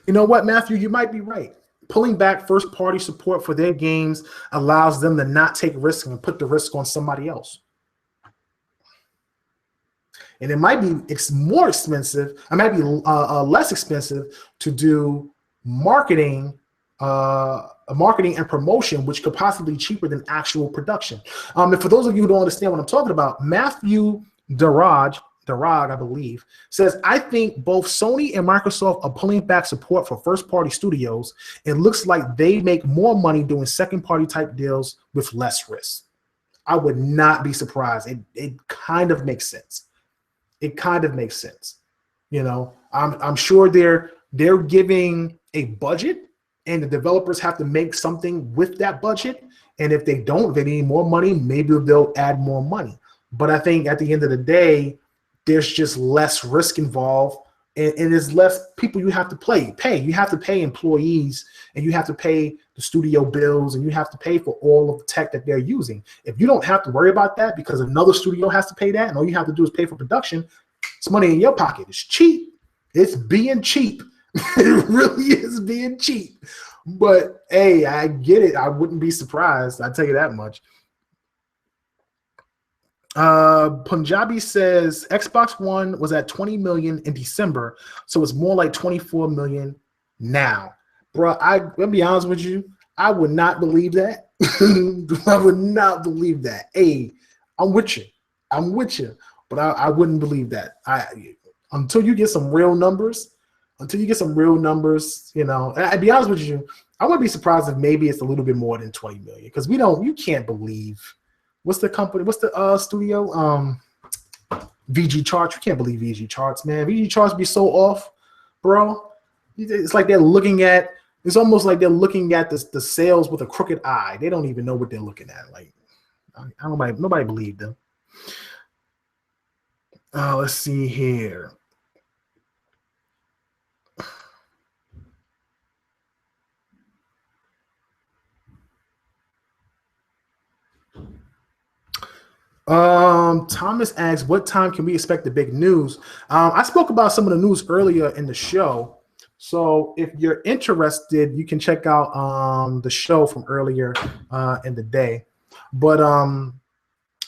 You know what, Matthew? You might be right. Pulling back first-party support for their games allows them to not take risks and put the risk on somebody else. And it might be more expensive. It might be less expensive to do marketing and promotion, which could possibly be cheaper than actual production. And for those of you who don't understand what I'm talking about, Matthew Darag, I believe, says, I think both Sony and Microsoft are pulling back support for first-party studios. It looks like they make more money doing second-party type deals with less risk. I would not be surprised. It kind of makes sense. it kind of makes sense. You know, I'm sure they're giving a budget, and the developers have to make something with that budget. And if they don't, if they need more money, maybe they'll add more money. But I think at the end of the day, there's just less risk involved, and there's less people you have to pay. You have to pay employees, and you have to pay the studio bills, and you have to pay for all of the tech that they're using. If you don't have to worry about that because another studio has to pay that, and all you have to do is pay for production, it's money in your pocket. It's cheap. It's being cheap. It really is being cheap. But hey, I get it. I wouldn't be surprised. I tell you that much. Punjabi says Xbox One was at 20 million in December, so it's more like 24 million now. Bro, I'll be honest with you, I would not believe that. I would not believe that. Hey, I'm with you, but I wouldn't believe that. Until you get some real numbers, you know. I'd be honest with you, I wouldn't be surprised if maybe it's a little bit more than 20 million, because you can't believe. What's the company? What's the studio? VG Charts. You can't believe VG Charts, man. VG Charts be so off, bro. It's like they're looking at. It's almost like they're looking at the sales with a crooked eye. They don't even know what they're looking at. Like, nobody believed them. Let's see here. Thomas asks, what time can we expect the big news? I spoke about some of the news earlier in the show. So if you're interested, you can check out the show from earlier in the day. But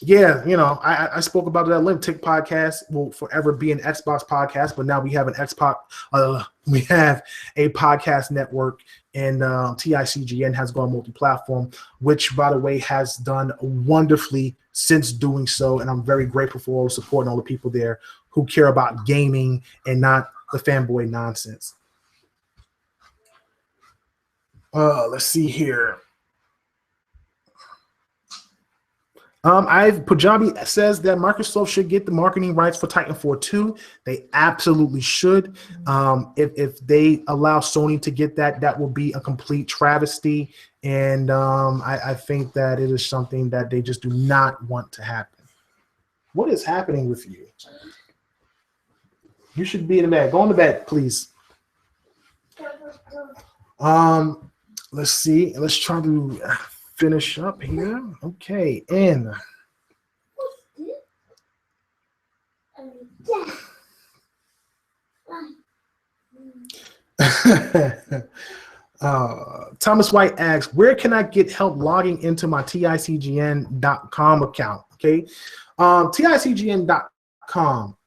yeah, you know, I spoke about that. TICGN podcast will forever be an Xbox podcast, but now we have an Xbox. We have a podcast network, and TICGN has gone multi-platform, which, by the way, has done wonderfully since doing so. And I'm very grateful for all the support and all the people there who care about gaming and not the fanboy nonsense. Let's see here. Punjabi says that Microsoft should get the marketing rights for Titanfall 2. They absolutely should. If they allow Sony to get that, that will be a complete travesty. And I think that it is something that they just do not want to happen. What is happening with you? You should be in the bed. Go in the bed, please. Let's see. Let's try to finish up here. Okay, and Thomas White asks, where can I get help logging into my TICGN.com account? Okay, TICGN.com.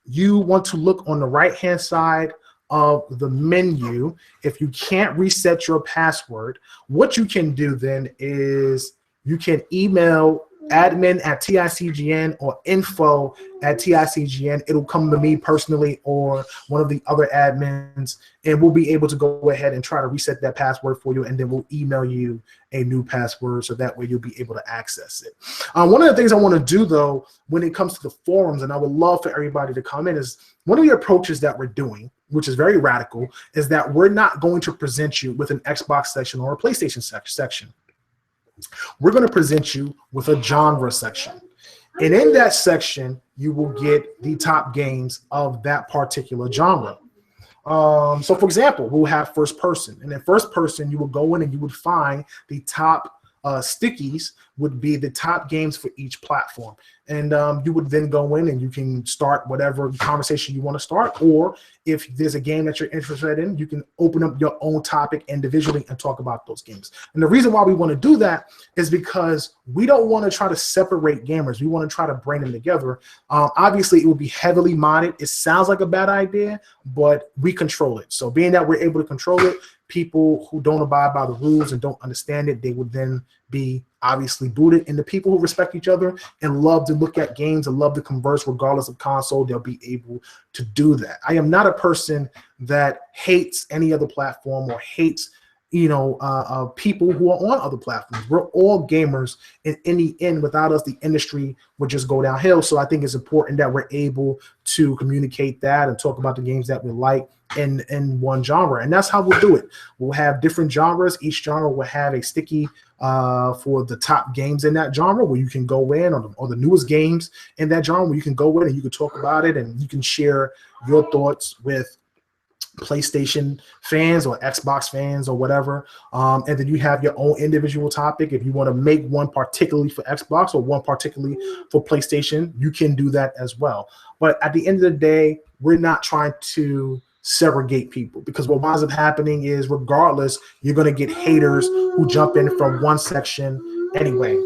You want to look on the right-hand side of the menu. If you can't reset your password, what you can do then is you can email admin@TICGN or info@TICGN. It'll come to me personally or one of the other admins, and we'll be able to go ahead and try to reset that password for you, and then we'll email you a new password so that way you'll be able to access it. One of the things I want to do, though, when it comes to the forums, and I would love for everybody to come in, is one of the approaches that we're doing, which is very radical, is that we're not going to present you with an Xbox section or a PlayStation section. We're going to present you with a genre section. And in that section, you will get the top games of that particular genre. So, for example, we'll have first person. And in first person, you will go in and you would find the top stickies would be the top games for each platform. And you would then go in and you can start whatever conversation you want to start. Or if there's a game that you're interested in, you can open up your own topic individually and talk about those games. And the reason why we want to do that is because we don't want to try to separate gamers. We want to try to bring them together. Obviously, it will be heavily modded. It sounds like a bad idea, but we control it. So being that we're able to control it, people who don't abide by the rules and don't understand it, they would then be obviously booted. And the people who respect each other and love to look at games and love to converse regardless of console, they'll be able to do that. I am not a person that hates any other platform or hates people who are on other platforms. We're all gamers, and in the end, without us, the industry would just go downhill. So I think it's important that we're able to communicate that and talk about the games that we like in one genre, and that's how we'll do it. We'll have different genres. Each genre will have a sticky for the top games in that genre, where you can go in, or the newest games in that genre, where you can go in and you can talk about it, and you can share your thoughts with PlayStation fans or Xbox fans or whatever, and then you have your own individual topic. If you want to make one particularly for Xbox or one particularly for PlayStation, you can do that as well. But at the end of the day, we're not trying to segregate people, because what winds up happening is, regardless, you're going to get haters who jump in from one section anyway.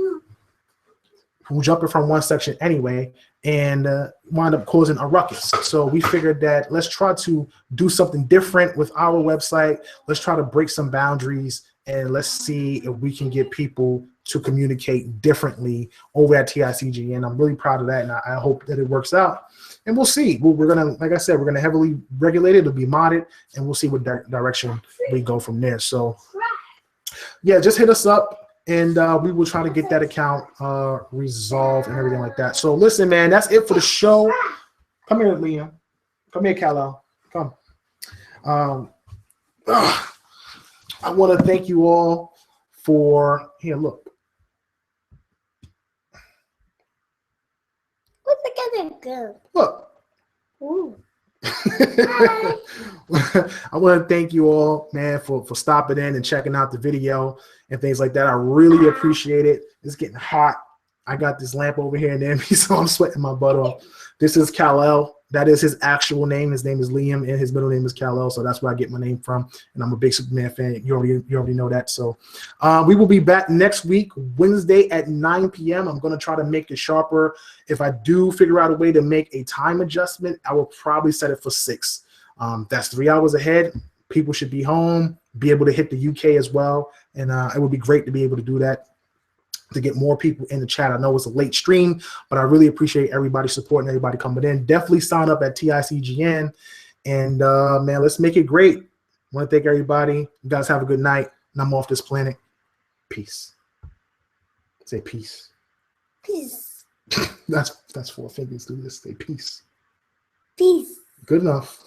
And wind up causing a ruckus. So we figured that let's try to do something different with our website. Let's try to break some boundaries, and let's see if we can get people to communicate differently over at TICGN. I'm really proud of that, and I hope that it works out. And we'll see. We're gonna, like I said, we're gonna heavily regulate it. It'll be modded, and we'll see what direction we go from there. So yeah, just hit us up, and we will try to get that account resolved and everything like that. So listen, man, that's it for the show. Come here, Liam. Come here, Kal-El. Come. I want to thank you all for, here, look. What's it gonna go? Look. Ooh. I want to thank you all, man, for stopping in and checking out the video and things like that. I really appreciate it. It's getting hot. I got this lamp over here near me, so I'm sweating my butt off. This is Kal-El. That is his actual name. His name is Liam, and his middle name is Kal-El, so that's where I get my name from. And I'm a big Superman fan. You already know that. So we will be back next week, Wednesday at 9 p.m. I'm going to try to make it sharper. If I do figure out a way to make a time adjustment, I will probably set it for 6. That's 3 hours ahead. People should be home, be able to hit the UK as well. And it would be great to be able to do that, to get more people in the chat. I know it's a late stream, but I really appreciate everybody supporting, everybody coming in. Definitely sign up at TICGN, and man, let's make it great. I want to thank everybody. You guys have a good night, and I'm off this planet. Peace. Say peace. Peace. That's 4 fingers. Do this. Say peace. Peace. Good enough.